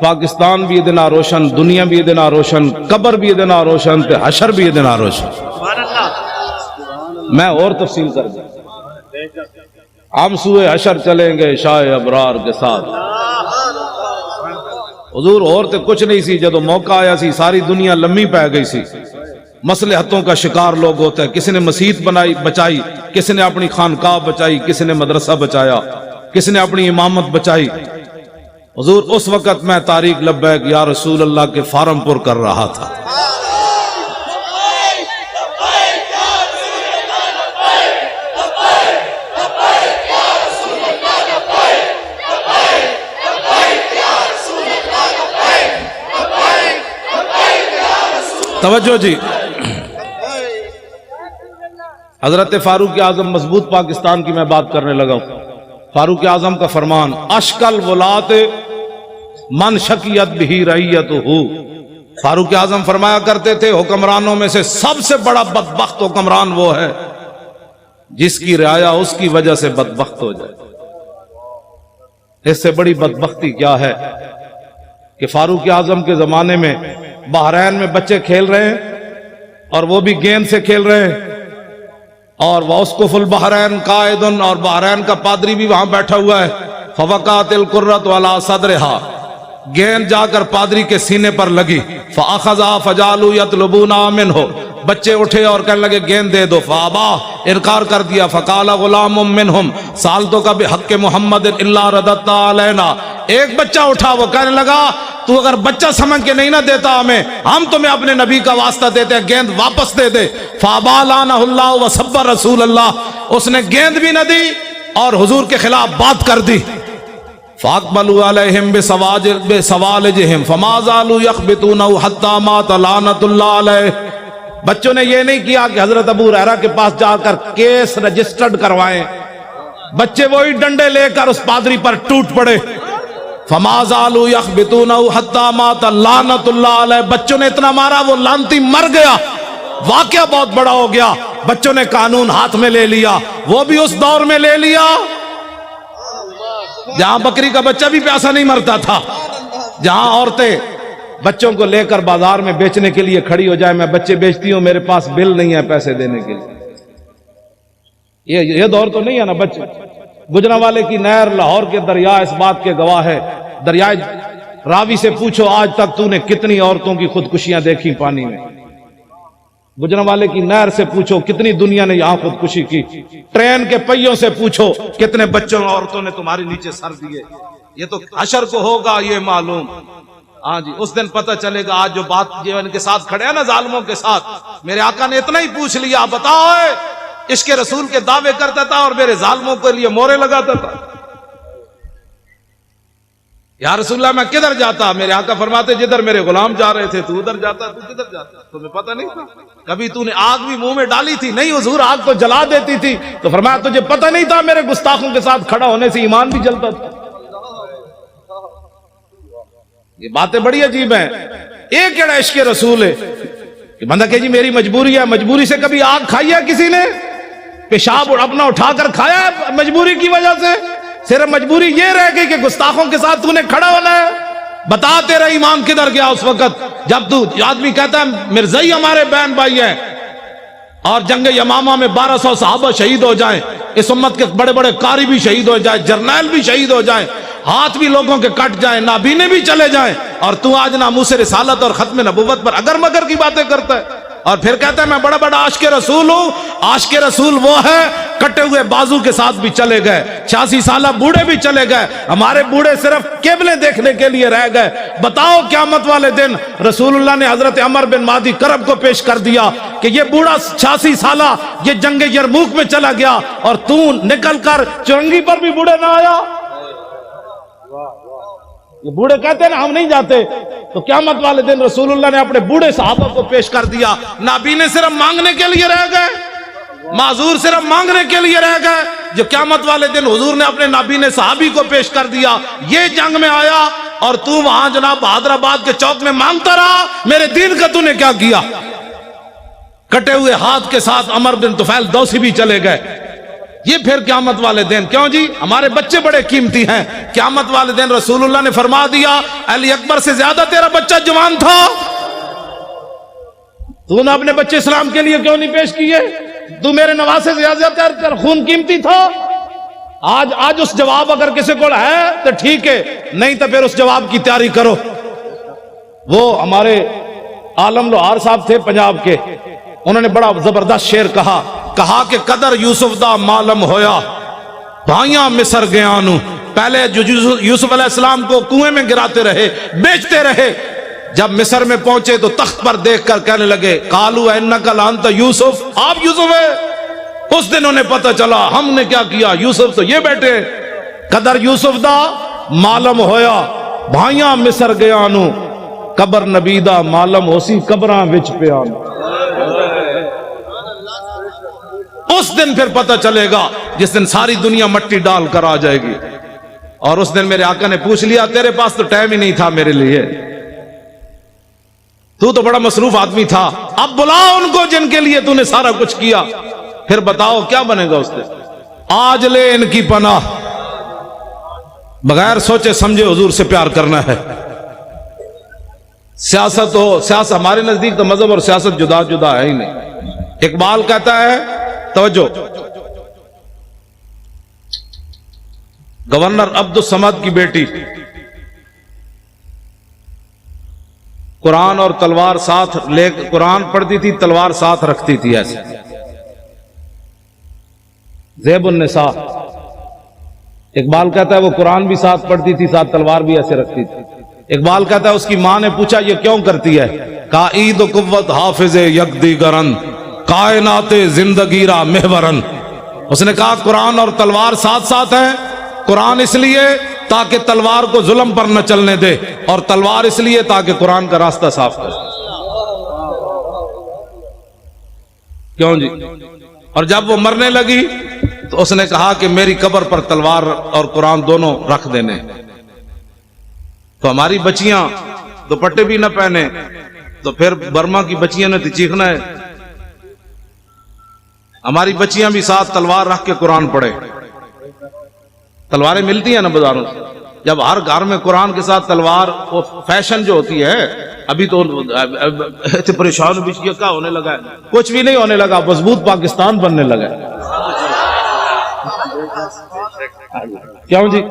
پاکستان بھی دینا روشن، دنیا بھی دینا روشن، قبر بھی دینا روشن، تے حشر بھی دینا روشن۔ میں اور تفصیل کر دوں، ہم سوئے حشر چلیں گے شاہ ابرار کے ساتھ۔ حضور اور تے کچھ نہیں سی، جدو موقع آیا سی ساری دنیا لمبی پہ گئی سی، مصلحتوں کا شکار لوگ ہوتا ہے، کسی نے مسجد بنائی بچائی، کسی نے اپنی خانقاہ بچائی، کسی نے مدرسہ بچایا، کسی نے اپنی امامت بچائی۔ حضور اس وقت میں طارق لبیک یا رسول اللہ کے فارم پر کر رہا تھا۔ توجہ جی، حضرت فاروق اعظم مضبوط پاکستان کی میں بات کرنے لگا ہوں۔ فاروق اعظم کا فرمان اشکل ولات من شکیت بھی رعیت ہو۔ فاروق اعظم فرمایا کرتے تھے حکمرانوں میں سے سب سے بڑا بدبخت حکمران وہ ہے جس کی رعایا اس کی وجہ سے بدبخت ہو جائے۔ اس سے بڑی بدبختی کیا ہے کہ فاروق اعظم کے زمانے میں بحرین میں بچے کھیل رہے ہیں اور وہ بھی گیند سے کھیل رہے ہیں، اور واسقف البحرین قائد، اور بحرین کا پادری بھی وہاں بیٹھا ہوا ہے۔ فوقعت القرۃ علی صدرہا، گیند جا کر پادری کے سینے پر لگی۔ فاخذا فجعلوا یطلبونها منہ، بچے اٹھے اور کہنے لگے گیند دے دو، فابا، انکار کر دیا۔ فقال غلام منہم سالتک بحق محمد الا رددت علینا، ایک بچہ اٹھا، وہ کہنے لگا تو اگر بچہ سمجھ کے نہیں نہ دیتا ہمیں، ہم تمہیں اپنے نبی کا واسطہ دیتے ہیں، گیند واپس دے دے۔ فابا لعنہ اللہ وسب رسول اللہ، اس نے گیند بھی نہ دی اور حضور کے خلاف بات کر دی۔ فاقبلوا علیہم بسوالجہم فما زالوا یخبطونہ حتی مات لعنۃ اللہ علیہ۔ بچوں نے یہ نہیں کیا کہ حضرت ابو ہریرہ کے پاس جا کر کیس رجسٹرڈ کروائیں، بچے وہی ڈنڈے لے کر اس پادری پر ٹوٹ پڑے۔ فما زالوا یخبطونہ حتی مات لعنۃ اللہ علیہ، بچوں نے اتنا مارا وہ لعنتی مر گیا۔ واقعہ بہت بڑا ہو گیا، بچوں نے قانون ہاتھ میں لے لیا، وہ بھی اس دور میں لے لیا جہاں بکری کا بچہ بھی پیاسا نہیں مرتا تھا، جہاں عورتیں بچوں کو لے کر بازار میں بیچنے کے لیے کھڑی ہو جائے، میں بچے بیچتی ہوں، میرے پاس بل نہیں ہے پیسے دینے کے لیے۔ یہ دور تو نہیں ہے نا بچے۔ گجرانوالے کی نہر لاہور کے دریا اس بات کے گواہ ہے، دریائے راوی سے پوچھو آج تک تو نے کتنی عورتوں کی خودکشیاں دیکھی پانی میں۔ گجرانوالے کی نہر سے پوچھو کتنی دنیا نے یہاں خودکشی کی۔ ٹرین کے پہیوں سے پوچھو کتنے بچوں اور عورتوں نے تمہاری نیچے سر دیے۔ یہ تو حشر کو ہوگا یہ معلوم۔ ہاں جی، اس دن پتہ چلے گا۔ آج جو بات جو ان کے ساتھ کھڑے ہیں نا ظالموں کے ساتھ، میرے آقا نے اتنا ہی پوچھ لیا، بتاؤ عشق رسول کے دعوے کرتا تھا اور میرے ظالموں کے لیے مورے لگاتا تھا۔ یا رسول اللہ میں کدھر جاتا؟ میرے آقا فرماتے جدھر میرے غلام جا رہے تھے تو ادھر جاتا، تو کدھر جاتا؟ تمہیں پتہ نہیں تھا؟ کبھی تو نے آگ بھی منہ میں ڈالی تھی؟ نہیں حضور، آگ تو جلا دیتی تھی۔ تو فرمایا تجھے پتہ نہیں تھا میرے گستاخوں کے ساتھ کھڑا ہونے سے ایمان بھی جلتا تھا۔ یہ باتیں بڑی عجیب ہیں۔ ایک کیڑا عشق رسول ہے کہ بندہ کہ جی میری مجبوری ہے، مجبوری سے کبھی آگ کھائی ہے کسی نے؟ پیشاب اپنا اٹھا کر کھایا ہے مجبوری کی وجہ سے؟ صرف مجبوری یہ رہ گئی کہ گستاخوں کے ساتھ تو نے کھڑا ہونا ہے؟ بتا تیرا ایمان کدھر گیا اس وقت جب تو آدمی کہتا ہے مرزائی ہمارے بہن بھائی ہیں اور جنگ یمامہ میں 1200 صحابہ شہید ہو جائیں، اس امت کے بڑے بڑے قاری بھی شہید ہو جائیں، جرنیل بھی شہید ہو جائیں، ہاتھ بھی لوگوں کے کٹ جائیں، نابینے بھی چلے جائیں، اور تو آج ناموس رسالت اور ختم نبوت پر اگر مگر کی باتیں کرتا ہے اور پھر کہتا ہے میں بڑا بڑا عاشق رسول ہوں۔ عاشق رسول وہ ہے کٹے ہوئے بازو کے ساتھ بھی چلے گئے، 86 سالہ بوڑھے بھی چلے گئے، ہمارے بوڑھے صرف قبلے دیکھنے کے لیے رہ گئے۔ بتاؤ قیامت والے دن رسول اللہ نے حضرت عمر بن مادی کرب کو پیش کر دیا کہ یہ بوڑھا 86 سالہ یہ جنگ یرموک میں چلا گیا اور تو نکل کر چرنگی پر بھی بوڑھے نہ آیا۔ یہ بوڑھے کہتے ہیں نا ہم نہیں جاتے، تو قیامت والے دن رسول اللہ نے اپنے بوڑھے صحابہ کو پیش کر دیا۔ نابینے صرف مانگنے کے لیے رہ گئے، معذور صرف مانگنے کے لیے رہ گئے، جو قیامت والے دن حضور نے اپنے نابینے صحابی کو پیش کر دیا۔ یہ جنگ میں آیا اور تو وہاں جناب حیدرآباد کے چوک میں مانگتا رہا میرے دین کا تو نے کیا کیا؟ کٹے ہوئے ہاتھ کے ساتھ عمر بن طفیل دوسی بھی چلے گئے۔ یہ پھر قیامت والے دن کیوں جی؟ ہمارے بچے بڑے قیمتی ہیں۔ قیامت والے دن رسول اللہ نے فرما دیا علی اکبر سے زیادہ تیرا بچہ جوان تھا، تو نے اپنے بچے اسلام کے لیے کیوں نہیں پیش کیے؟ تو میرے نواسے سے زیادہ تیرا خون قیمتی تھا۔ آج اس جواب اگر کسی کو ہے تو ٹھیک ہے، نہیں تو پھر اس جواب کی تیاری کرو۔ وہ ہمارے عالم لوہار صاحب تھے پنجاب کے، انہوں نے بڑا زبردست شعر کہا کہ قدر یوسف دا معلوم ہویا بھائیاں مصر گیا نو۔ پہلے جو یوسف علیہ السلام کو کنویں میں گراتے رہے، بیچتے رہے، جب مصر میں پہنچے تو تخت پر دیکھ کر کہنے لگے قالو انک لانت یوسف، آپ یوسف ہے۔ اس دن انہیں پتہ چلا ہم نے کیا کیا، یوسف تو یہ بیٹے۔ قدر یوسف دا معلوم ہویا بھائیاں مصر گیا نو، قبر نبی دا معلوم ہوسی قبراں وچ پیا نو۔ اس دن پھر پتہ چلے گا جس دن ساری دنیا مٹی ڈال کر آ جائے گی۔ اور اس دن میرے آقا نے پوچھ لیا تیرے پاس تو ٹائم ہی نہیں تھا میرے لیے، تو بڑا مصروف آدمی تھا، اب بلا ان کو جن کے لیے تو نے سارا کچھ کیا، پھر بتاؤ کیا بنے گا اس دن۔ آج لے ان کی پناہ، بغیر سوچے سمجھے حضور سے پیار کرنا ہے۔ سیاست ہمارے نزدیک تو مذہب اور سیاست جدا جدا ہے ہی نہیں۔ اقبال کہتا ہے توجہ، گورنر عبد الصمد کی بیٹی قرآن اور تلوار ساتھ لے قرآن پڑھتی تھی، تلوار ساتھ رکھتی تھی ایسے، زیب النساء۔ اقبال کہتا ہے وہ قرآن بھی ساتھ پڑھتی تھی، ساتھ تلوار بھی ایسے رکھتی تھی۔ اقبال کہتا ہے اس کی ماں نے پوچھا یہ کیوں کرتی ہے؟ کہا عید و قوت حافظ یکدیگرن کائنات زندگی را محورن۔ اس نے کہا قرآن اور تلوار ساتھ ساتھ ہیں، قرآن اس لیے تاکہ تلوار کو ظلم پر نہ چلنے دے، اور تلوار اس لیے تاکہ قرآن کا راستہ صاف کرے۔ کیوں جی؟ اور جب وہ مرنے لگی تو اس نے کہا کہ میری قبر پر تلوار اور قرآن دونوں رکھ دینے۔ تو ہماری بچیاں دوپٹے بھی نہ پہنے تو پھر برما کی بچیاں نے تو چیخنا ہے۔ ہماری بچیاں بھی ساتھ تلوار رکھ کے قرآن پڑھے۔ تلواریں ملتی ہیں نا بازاروں سے، جب ہر گھر میں قرآن کے ساتھ تلوار، وہ فیشن جو ہوتی ہے ابھی تو پریشان بھی کیا ہونے لگا ہے، کچھ بھی نہیں ہونے لگا، مضبوط پاکستان بننے لگا ہے۔ کیوں جی؟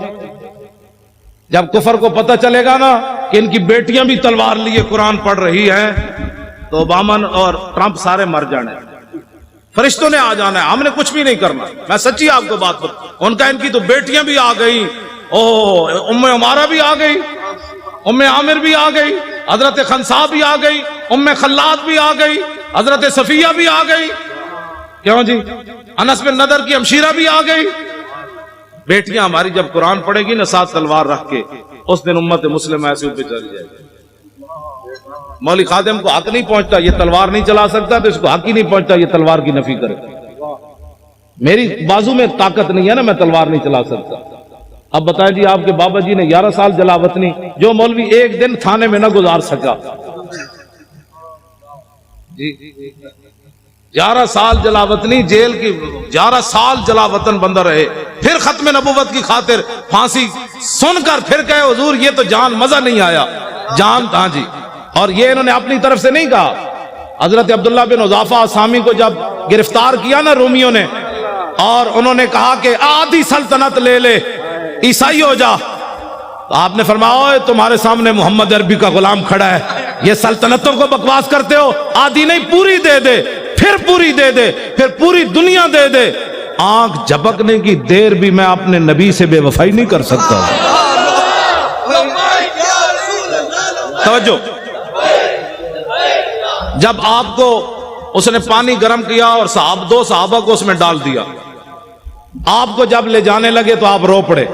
جب کفر کو پتہ چلے گا نا کہ ان کی بیٹیاں بھی تلوار لیے قرآن پڑھ رہی ہیں تو اوباما اور ٹرمپ سارے مر جانے، فرشتوں نے آ جانا ہے، ہم نے کچھ بھی نہیں کرنا۔ میں سچی آپ کو بات بتا، ان کا ان کی تو بیٹیاں بھی آ گئی، ام عمارہ بھی آ گئی، ام عامر بھی آ گئی، حضرت خنسا بھی آ گئی، ام خلاد بھی آ گئی، حضرت صفیہ بھی آ گئی۔ کیوں جی؟ انس بن نضر کی ہمشیرہ بھی آ گئی، بیٹیاں ہماری جب قرآن پڑھے گی نا ساتھ تلوار رکھ کے، اس دن امت مسلمہ ایسے اوپر چل جائے گی۔ مولوی خادم کو حق نہیں پہنچتا، یہ تلوار نہیں چلا سکتا، تو اس کو حق ہی نہیں پہنچتا یہ تلوار کی نفی کرے۔ میری بازو میں طاقت نہیں ہے نا، میں تلوار نہیں چلا سکتا۔ اب بتائیں جی، آپ کے بابا جی نے 11 سال جلاوطنی، جو مولوی ایک دن تھانے میں نہ گزار سکا، 11 سال جلاوطنی جیل کی، 11 سال جلاوطن بندہ رہے، پھر ختم نبوت کی خاطر پھانسی سن کر پھر کہے حضور یہ تو جان مزہ نہیں آیا، جان ہاں جی۔ اور یہ انہوں نے اپنی طرف سے نہیں کہا، حضرت عبداللہ بن حذافہ اسامی کو جب گرفتار کیا نا رومیوں نے، اور انہوں نے کہا کہ آدھی سلطنت لے لے، عیسائی ہو جا، تو آپ نے فرمایا اوئے تمہارے سامنے محمد عربی کا غلام کھڑا ہے، یہ سلطنتوں کو بکواس کرتے ہو، آدھی نہیں پوری دے دے، پھر پوری دے دے، پھر پوری دنیا دے دے، آنکھ جھپکنے کی دیر بھی میں اپنے نبی سے بے وفائی نہیں کر سکتا۔ توجہ، جب آپ کو اس نے پانی گرم کیا اور دو صحابہ کو اس میں ڈال دیا، آپ کو جب لے جانے لگے تو آپ رو پڑے،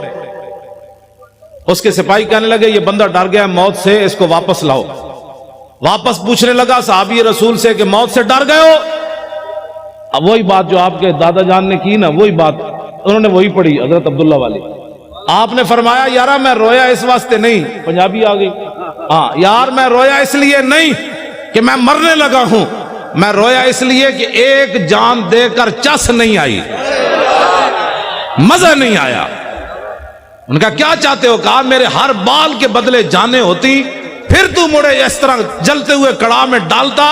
اس کے سپاہی کہنے لگے یہ بندہ ڈر گیا موت سے، اس کو واپس لاؤ۔ واپس پوچھنے لگا صحابی رسول سے کہ موت سے ڈر گئے ہو؟ اب وہی بات جو آپ کے دادا جان نے کی نا، وہی بات انہوں نے وہی پڑھی حضرت عبداللہ والی۔ آپ نے فرمایا یارا میں رویا اس واسطے نہیں، پنجابی آ گئی، ہاں یار میں رویا اس لیے نہیں کہ میں مرنے لگا ہوں، میں رویا اس لیے کہ ایک جان دے کر چس نہیں آئی، مزہ نہیں آیا۔ ان کا کیا چاہتے ہو؟ کہا میرے ہر بال کے بدلے جانیں ہوتی، پھر تو مڑے اس طرح جلتے ہوئے کڑاہ میں ڈالتا،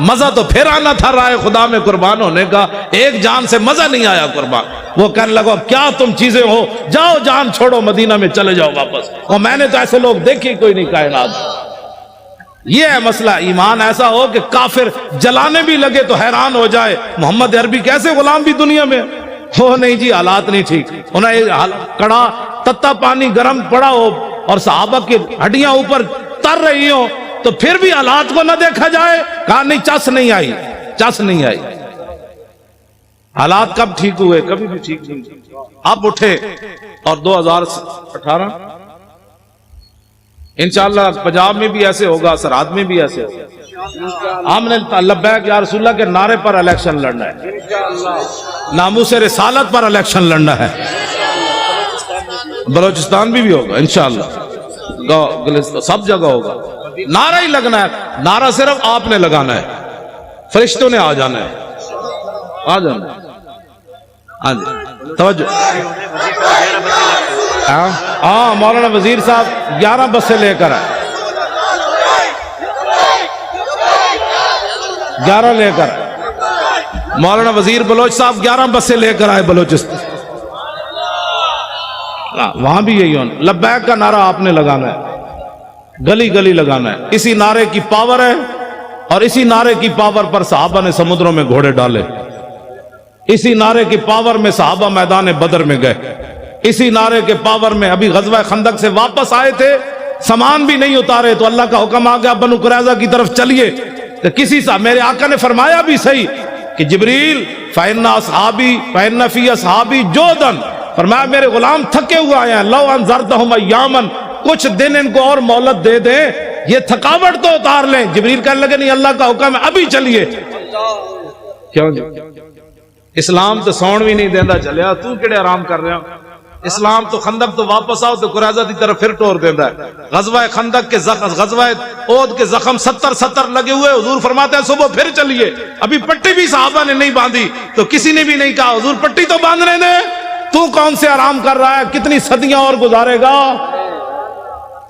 مزہ تو پھر آنا تھا رائے خدا میں قربان ہونے کا، ایک جان سے مزہ نہیں آیا قربان۔ وہ کہنے لگا کیا تم چیزیں ہو، جاؤ جان چھوڑو مدینہ میں چلے جاؤ واپس، اور میں نے تو ایسے لوگ دیکھے کوئی نہیں کائنات۔ یہ ہے مسئلہ، ایمان ایسا ہو کہ کافر جلانے بھی لگے تو حیران ہو جائے محمد عربی کیسے غلام بھی دنیا میں ہو۔ نہیں جی حالات نہیں ٹھیک، انہیں کڑا تتا پانی گرم پڑا ہو اور صحابہ کی ہڈیاں اوپر تر رہی ہوں تو پھر بھی حالات کو نہ دیکھا جائے۔ کہا نہیں چس نہیں آئی، چس نہیں آئی۔ حالات کب ٹھیک ہوئے؟ کبھی بھی ٹھیک نہیں۔ اب اٹھے اور 2018 انشاءاللہ پنجاب میں بھی ایسے ہوگا، سرحد میں بھی ایسے ہوگا۔ ہم نے لبیک یا رسول اللہ کے نعرے پر الیکشن لڑنا ہے، ناموس رسالت پر الیکشن لڑنا ہے۔ بلوچستان بھی ہوگا انشاءاللہ، سب جگہ ہوگا، نعرہ ہی لگنا ہے۔ نعرہ صرف آپ نے لگانا ہے، فرشتوں نے آ جانا ہے، آ جانا ہے۔ ہاں جی توجہ، ہاں مولانا وزیر صاحب 11 بس سے لے کر آئے، 11 لے کر آئے، مولانا وزیر بلوچ صاحب 11 بس سے لے کر آئے بلوچستان، وہاں بھی یہی ہونا۔ لبیک کا نعرہ آپ نے لگانا ہے، گلی گلی لگانا ہے۔ اسی نعرے کی پاور ہے، اور اسی نعرے کی پاور پر صحابہ نے سمندروں میں گھوڑے ڈالے، اسی نعرے کی پاور میں صحابہ میدان بدر میں گئے، اسی نعرے کے پاور میں ابھی غزوہ خندق سے واپس آئے تھے، سامان بھی نہیں اتارے تو اللہ کا حکم آ گیا بنو قریظہ کی طرف چلیے، تو کسی سے میرے آقا نے فرمایا بھی صحیح کہ جبریل فَإِنَّ أَصْحَابِي فَإِنَّ فِي أَصْحَابِي جُوْدًا، فرمایا میرے غلام تھکے ہوئے آئے ہیں، لَوْ أَنذَرْتَهُمْ أَيَّامًا، کچھ دن ان کو اور مہلت دے دیں، یہ تھکاوٹ تو اتار لیں۔ جبریل کہنے لگے نہیں اللہ کا حکم ہے ابھی چلیے۔ کیوں جی اسلام تو سون بھی نہیں دینا چلیا، تو کیڑے آرام کر رہے ہو؟ اسلام تو خندق تو واپس آؤ تو قریظہ دی طرف پھر ٹور دینا ہے۔ غزوہ خندق کے غزوہ احد کے زخم 70 لگے ہوئے، حضور فرماتے ہیں صبح پھر چلیے، ابھی پٹی بھی صحابہ نے نہیں باندھی تو کسی نے بھی نہیں کہا حضور پٹی تو باندھنے دے، تو کون سے آرام کر رہا ہے؟ کتنی صدیاں اور گزارے گا؟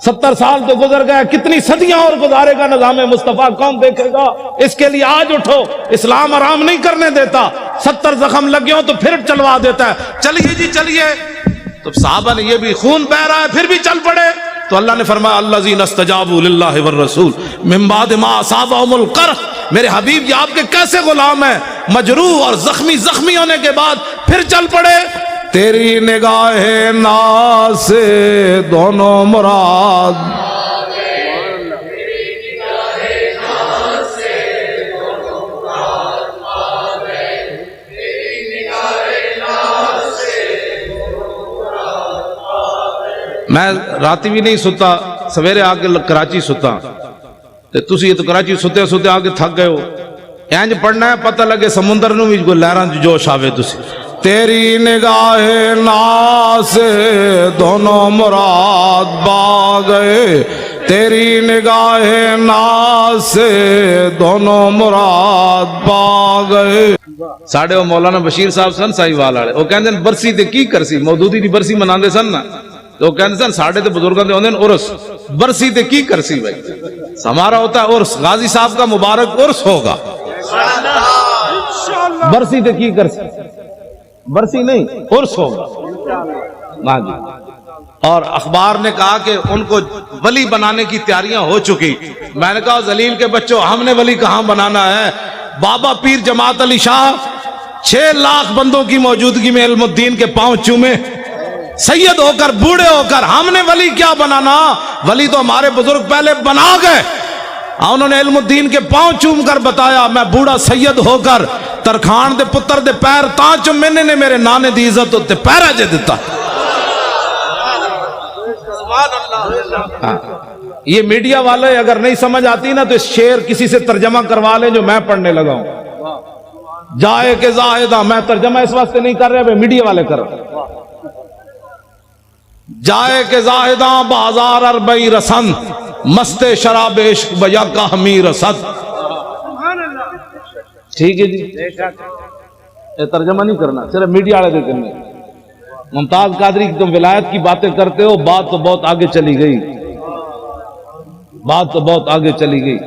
70 سال تو گزر گئے، کتنی صدیاں اور گزارے گا؟ نظام مصطفیٰ کون دیکھے گا؟ اس کے لیے آج اٹھو، اسلام آرام نہیں کرنے دیتا، 70 زخم لگے ہوں تو پھر چلوا دیتا ہے، چلیے جی چلیے۔ تو صحابہ نے یہ بھی خون بہ رہا ہے پھر بھی چل پڑے، تو اللہ نے فرمایا الذین استجابوا للہ والرسول من بعد ما اصابهم القرح، میرے حبیب یہ آپ کے کیسے غلام ہیں، مجروح اور زخمی ہونے کے بعد پھر چل پڑے۔ تیری نگاہ ناز سے دونوں مراد، میں راتی بھی نہیں ستا، سویرے آ کے کراچی ستا، تسی تو کراچی ستے ستے آ کے تھک گئے ہو، اینج پڑھنا ہے پتہ لگے سمندر نو بھی کوئی لہراں جوش آوے تسی. تیری نگاہ ناز سے دونوں مراد پا گئے، تیری نگاہ ناز سے دونوں مراد پا گئے. ساڑھے وہ مولانا بشیر صاحب سن سائی وال والے، وہ کہندے برسی تے کی کرسی، مودودی دی برسی مناندے سن نا، تو کہندے سن ساڑھے تے بزرگاں دے ہوندے عرس، برسی تے کی کرسی بھائی، ہمارا ہوتا ہے عرس، غازی صاحب کا مبارک عرس ہوگا، برسی تے کی کرسی، برسی نہیں عرس ہوگا. ہاں جی. اور اخبار نے کہا کہ ان کو ولی بنانے کی تیاریاں ہو چکی. میں نے کہا ذلیل کے بچوں، ہم نے ولی کہاں بنانا ہے؟ بابا پیر جماعت علی شاہ 6 لاکھ بندوں کی موجودگی میں علم الدین کے پاؤں چومے، سید ہو کر بوڑھے ہو کر. ہم نے ولی کیا بنانا؟ ولی تو ہمارے بزرگ پہلے بنا گئے. انہوں نے علم الدین کے پاؤں چوم کر بتایا، میں بوڑھا سید ہو کر ترخان دے پتر دے پیر تاں چومنے نے میرے نانے دی عزت ہوتے پیرا جے دیتا. یہ میڈیا والے اگر نہیں سمجھ آتی نا تو اس شعر کسی سے ترجمہ کروا لیں جو میں پڑھنے لگا ہوں. جائے کہ زاہدہ، میں ترجمہ اس واسطے نہیں کر رہے، میڈیا والے کر رہے. جائے کہ زاہدہ بازار اربئی رسن، مست شراب عشق بجا کا ہمی رسد. ٹھیک ہے جی، یہ ترجمہ نہیں کرنا، صرف میڈیا والے دے کرنے. ممتاز قادری کی تم ولایت کی باتیں کرتے ہو، بات تو بہت آگے چلی گئی، بات تو بہت آگے چلی گئی.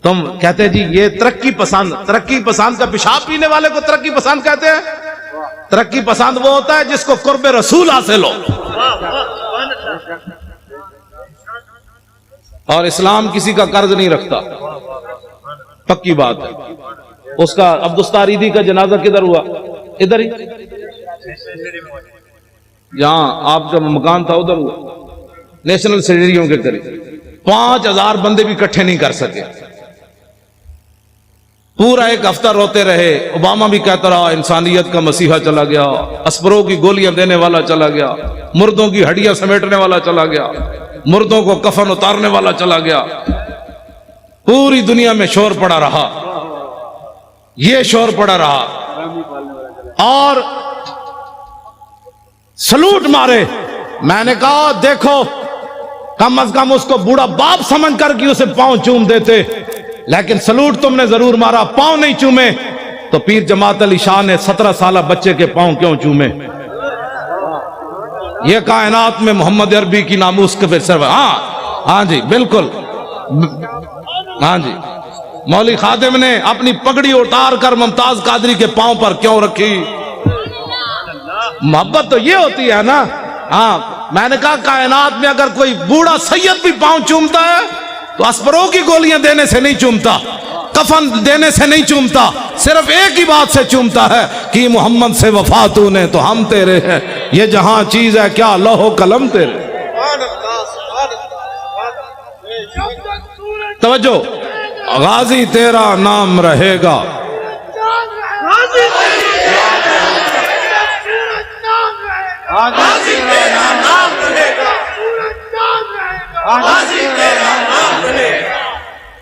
تم کہتے جی یہ ترقی پسند، ترقی پسند کا پیشاب پینے والے کو ترقی پسند کہتے ہیں. ترقی پسند وہ ہوتا ہے جس کو قرب رسول حاصل ہو. اور اسلام کسی کا قرض نہیں رکھتا، پکی بات ہے. اس کا عبدالستاریدی کا جنازہ کدھر ہوا؟ ادھر ہی، جہاں آپ کا مکان تھا ادھر ہوا، نیشنل اسٹیڈیم کے قریب. 5000 بندے بھی اکٹھے نہیں کر سکے. پورا ایک ہفتہ روتے رہے. اوباما بھی کہتا رہا انسانیت کا مسیحا چلا گیا، اسپروں کی گولیاں دینے والا چلا گیا، مردوں کی ہڈیاں سمیٹنے والا چلا گیا، مردوں کو کفن اتارنے والا چلا گیا. پوری دنیا میں شور پڑا رہا، یہ شور پڑا رہا اور سلوٹ مارے. میں نے کہا دیکھو کم از کم اس کو بوڑھا باپ سمجھ کر کہ اسے پاؤں چوم دیتے، لیکن سلوٹ تم نے ضرور مارا، پاؤں نہیں چومے. تو پیر جماعت علی شاہ نے 17 سالہ بچے کے پاؤں کیوں چومے؟ یہ کائنات میں محمد عربی کی ناموس کے پھر ہاں جی بالکل، ہاں جی. مولوی خادم نے اپنی پگڑی اتار کر ممتاز قادری کے پاؤں پر کیوں رکھی؟ محبت تو یہ ہوتی ہے نا. ہاں میں نے کہا کائنات میں اگر کوئی بوڑھا سید بھی پاؤں چومتا ہے تو اسپروں کی گولیاں دینے سے نہیں چومتا، کفن دینے سے نہیں چومتا، صرف ایک ہی بات سے چومتا ہے کہ محمد سے وفا تو نے تو ہم تیرے ہیں، یہ جہاں چیز ہے کیا لوح و قلم تیرے. توجہ، غازی تیرا نام رہے گا،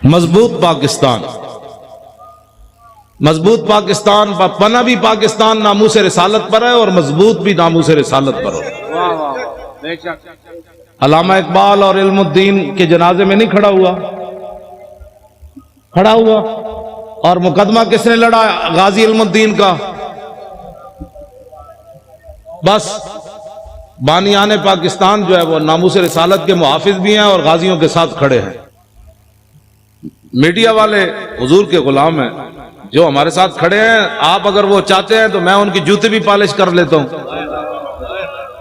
مضبوط پاکستان، مضبوط پاکستان، پناہ بھی پاکستان ناموس رسالت پر ہے اور مضبوط بھی ناموس رسالت پر ہو. علامہ اقبال اور علم الدین کے جنازے میں نہیں کھڑا ہوا، کھڑا ہوا. اور مقدمہ کس نے لڑا؟ غازی علم الدین کا. بس بانیان پاکستان جو ہے وہ ناموس رسالت کے محافظ بھی ہیں اور غازیوں کے ساتھ کھڑے ہیں. میڈیا والے حضور کے غلام ہیں جو ہمارے ساتھ کھڑے ہیں. آپ اگر وہ چاہتے ہیں تو میں ان کی جوتے بھی پالش کر لیتا ہوں.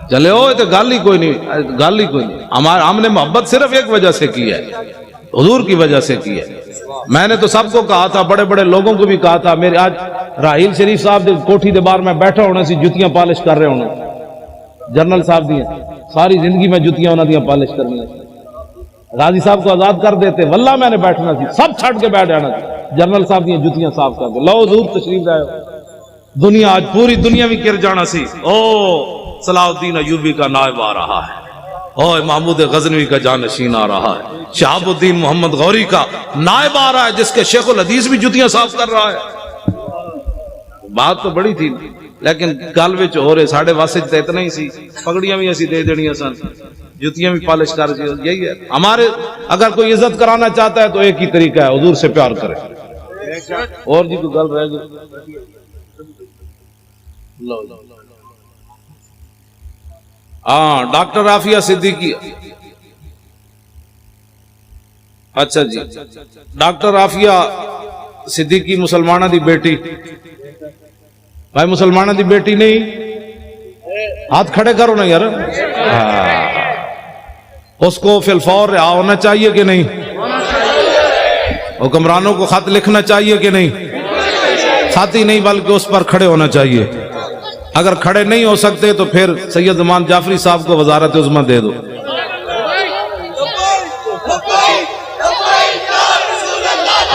چلے ہو تو گال ہی کوئی نہیں، گال ہی کوئی نہیں. ہم نے محبت صرف ایک وجہ سے کی ہے، حضور کی وجہ سے کی ہے. میں نے تو سب کو کہا تھا، بڑے بڑے لوگوں کو بھی کہا تھا. میرے آج راہیل شریف صاحب دے کوٹھی دے باہر میں بیٹھا ہونا سی، جوتیاں پالش کر رہے ہونا. جنرل صاحب دی ساری زندگی میں جوتیاں انہاں دیاں پالش کرنی. غازی صاحب کو آزاد کر دیتے، واللہ میں نے بیٹھنا سی، سب چھڑ کے بیٹھ جانا سی. جنرل صاحب دی جوتیاں صاف کر کے لو حضور تشریف لائے. دنیا آج پوری دنیا بھی گر جانا سی، او صلاح الدین ایوبی کا نائب آ رہا ہے. اور محمود غزنوی کا جانشین آ رہا ہے، شہاب الدین محمد غوری کا نائب آ رہا ہے جس کے شیخ الحدیث بھی جتیاں صاف کر رہا ہے۔ بات تو بڑی تھی لیکن گل وچ ہو رہے ساڑھے واسط تے اتنا ہی سی، پگڑیاں بھی ایسی دے دینیاں سن، جتیاں بھی پالش کر، یہی ہے ہمارے۔ اگر کوئی عزت کرانا چاہتا ہے تو ایک ہی طریقہ ہے، حضور سے پیار کرے۔ اور جی کوئی گل رہ گئی؟ ہاں ڈاکٹر عافیہ صدیقی، اچھا جی، ڈاکٹر عافیہ صدیقی مسلمانہ دی بیٹی، بھائی مسلمانہ دی بیٹی نہیں، ہاتھ کھڑے کرو نا یار۔ اس کو فی الفور رہا ہونا چاہیے کہ نہیں؟ حکمرانوں کو خط لکھنا چاہیے کہ نہیں؟ خط ہی نہیں بلکہ اس پر کھڑے ہونا چاہیے۔ اگر کھڑے نہیں ہو سکتے تو پھر سید امان جعفری صاحب کو وزارت عظمیٰ دے دو۔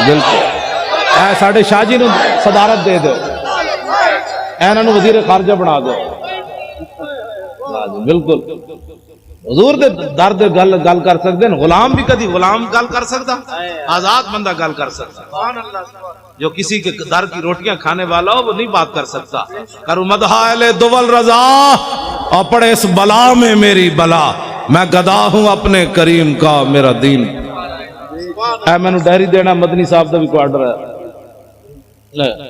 بالکل اے ساڑھے شاہ جی نو صدارت دے دو، اینہ نو وزیر خارجہ بنا دو۔ بالکل حضور دے درد گل کر سکتے ہیں، غلام بھی کدی غلام گل کر سکتا، آزاد بندہ گل کر سکتا، جو کسی کے در کی روٹیاں کھانے والا ہو وہ نہیں بات کر سکتا۔ کرو مدح اہل دول رضا اور پڑے اس بلا میں میری بلا، میں گدا ہوں اپنے کریم کا میرا دین۔ اے میں نے ڈائری دینا مدنی صاحب دا بھی کوئی آرڈر ہے،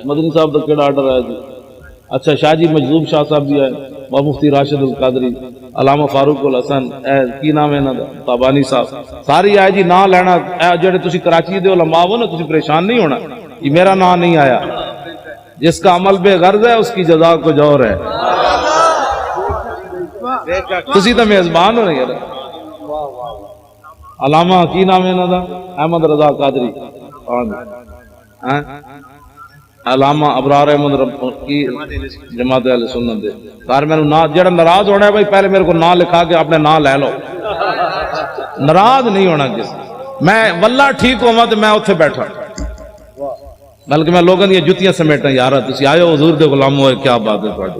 مدنی صاحب دا کیڑا آرڈر ہے جی؟ اچھا شاہ جی مجذوب شاہ صاحب بھی ہے، مفتی راشد القادری، علامہ فاروق الحسن، کی نام ہے نا تابانی صاحب، ساری آئے جی نام لینا۔ جڑے تسی کراچی دے علماء ہو نا، تسی پریشان نہیں ہونا، یہ میرا نام نہیں آیا، جس کا عمل بے غرض ہے اس کی جزا کچھ اور ہے۔ تسی تو میزبان ہو نا یار۔ علامہ کی نام ہے نا دا؟ احمد رضا قادری، علامہ ابرار احمد کی جماعت اہل سنت دے کار میں نہ جڑا ناراض ہونا ہے بھائی پہلے میرے کو نام لکھا کے اپنے نام لے لو، ناراض نہیں ہونا کس میں واللہ ٹھیک ہوا تو میں اتنے بیٹھا، بلکہ میں لوگوں دی جتیاں سمیٹا یار تسی آئے ہو حضور دے غلام ہوئے، کیا بات ہے تھوڑی۔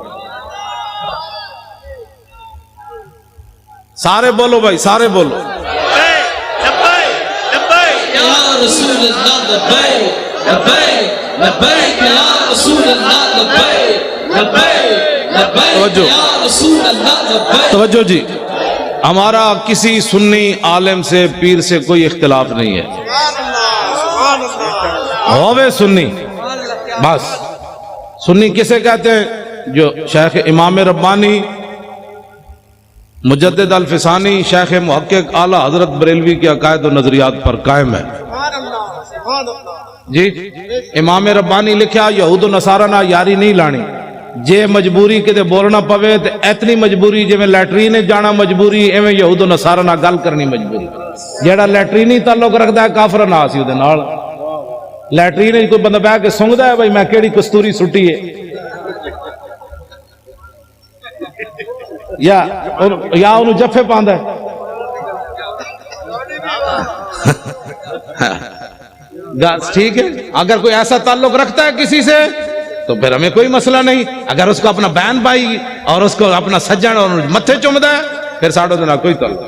سارے بولو بھائی، سارے بولو یا رسول اللہ لبیک لبیک لبیک یا رسول اللہ لبیک لبیک لبیک یا رسول اللہ لبیک۔ توجہ جی، ہمارا کسی سنی عالم سے پیر سے کوئی اختلاف نہیں ہے، ہووے سنی بس۔ سنی کسے کہتے ہیں؟ جو شیخ امام ربانی مجدد الفسانی شیخ محقق اعلیٰ حضرت بریلوی کے عقائد و نظریات پر قائم ہے جی۔ امام ربانی لکھیا یہود و نصارہ نہ یاری نہیں لانی، جے مجبوری کدے بولنا پوے تے اتنی مجبوری جویں لیٹرین جانا مجبوری، ایویں یہود و نصارہ نہ گل کرنی مجبوری۔ جیڑا لیٹرینی تعلق رکھدا ہے کافر نہ سی اودے نال، لیٹرین کوئی بندہ بیٹھ کے سونگدا ہے بھائی میں کیڑی کستوری سٹی ہے، یا انہوں جفے پاندا ہے۔ ٹھیک ہے، اگر کوئی ایسا تعلق رکھتا ہے کسی سے تو پھر ہمیں کوئی مسئلہ نہیں، اگر اس کو اپنا بہن بھائی اور اس کو اپنا سجن اور متھے چومدا ہے پھر ساڑھوں دینا کوئی تعلق۔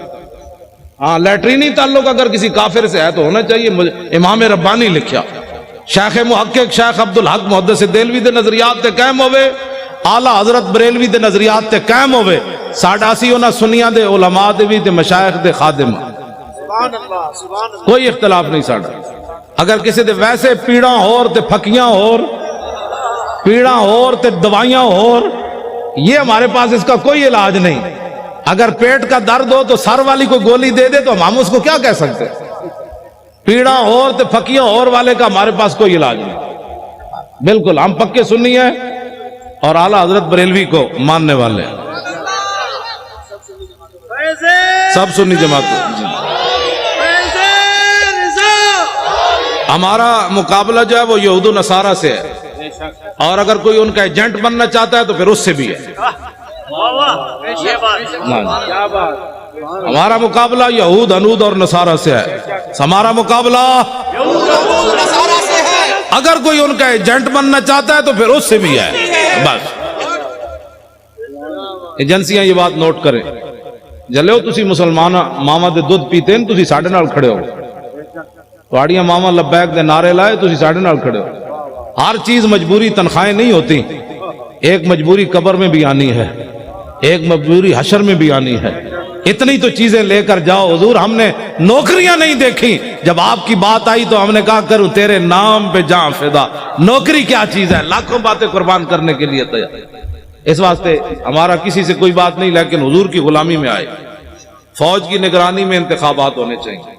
ہاں لیٹرینی تعلق اگر کسی کافر سے ہے تو ہونا چاہیے۔ امام ربانی لکھیا، شیخ محقق شیخ عبدالحق محدث دہلوی دے نظریات تے قائم ہوئے، اعلیٰ حضرت بریلوی دے نظریات تے قائم ہوئے، ساڈا سی انہاں سنیاں دے علماء دے بھی تے مشائخ دے خادم، کوئی اختلاف نہیں ساڈا۔ اگر کسی دے ویسے پیڑاں ہور تے پھکیاں ہور، پیڑاں ہور تے دوائیاں ہور، یہ ہمارے پاس اس کا کوئی علاج نہیں۔ اگر پیٹ کا درد ہو تو سر والی کو گولی دے دے تو ہم اس کو کیا کہہ سکتے؟ پیڑاں ہور تے پھکیاں ہور والے کا ہمارے پاس کوئی علاج نہیں۔ بالکل ہم پکے سنی ہیں اور اعلیٰ حضرت بریلوی کو ماننے والے ہیں، سب سنی جماعت۔ ہمارا مقابلہ جو ہے وہ یہود و نصارہ سے ہے، اور اگر کوئی ان کا ایجنٹ بننا چاہتا ہے تو پھر اس سے بھی ہے۔ ہمارا مقابلہ یہود انود اور نصارہ سے ہے، ہمارا مقابلہ اگر کوئی ان کا ایجنٹ بننا چاہتا ہے تو پھر اس سے بھی ہے۔ بس ایجنسیاں یہ بات نوٹ کریں، جلو تسی مسلمان ماما دے دودھ پیتے ہیں تسی ساڑھے نال کھڑے ہو تواڑیاں ماما لبیک دے نعرے لائے تسی ساڑھے نال کھڑے ہو ہر چیز مجبوری تنخواہیں نہیں ہوتی ایک مجبوری قبر میں بھی آنی ہے ایک مجبوری حشر میں بھی آنی ہے اتنی تو چیزیں لے کر جاؤ حضور ہم نے نوکریاں نہیں دیکھی جب آپ کی بات آئی تو ہم نے کہا کروں تیرے نام پہ جاں فدا نوکری کیا چیز ہے لاکھوں باتیں قربان کرنے کے لیے تیار اس واسطے ہمارا کسی سے کوئی بات نہیں لیکن حضور کی غلامی میں آئے فوج کی نگرانی میں انتخابات ہونے چاہیے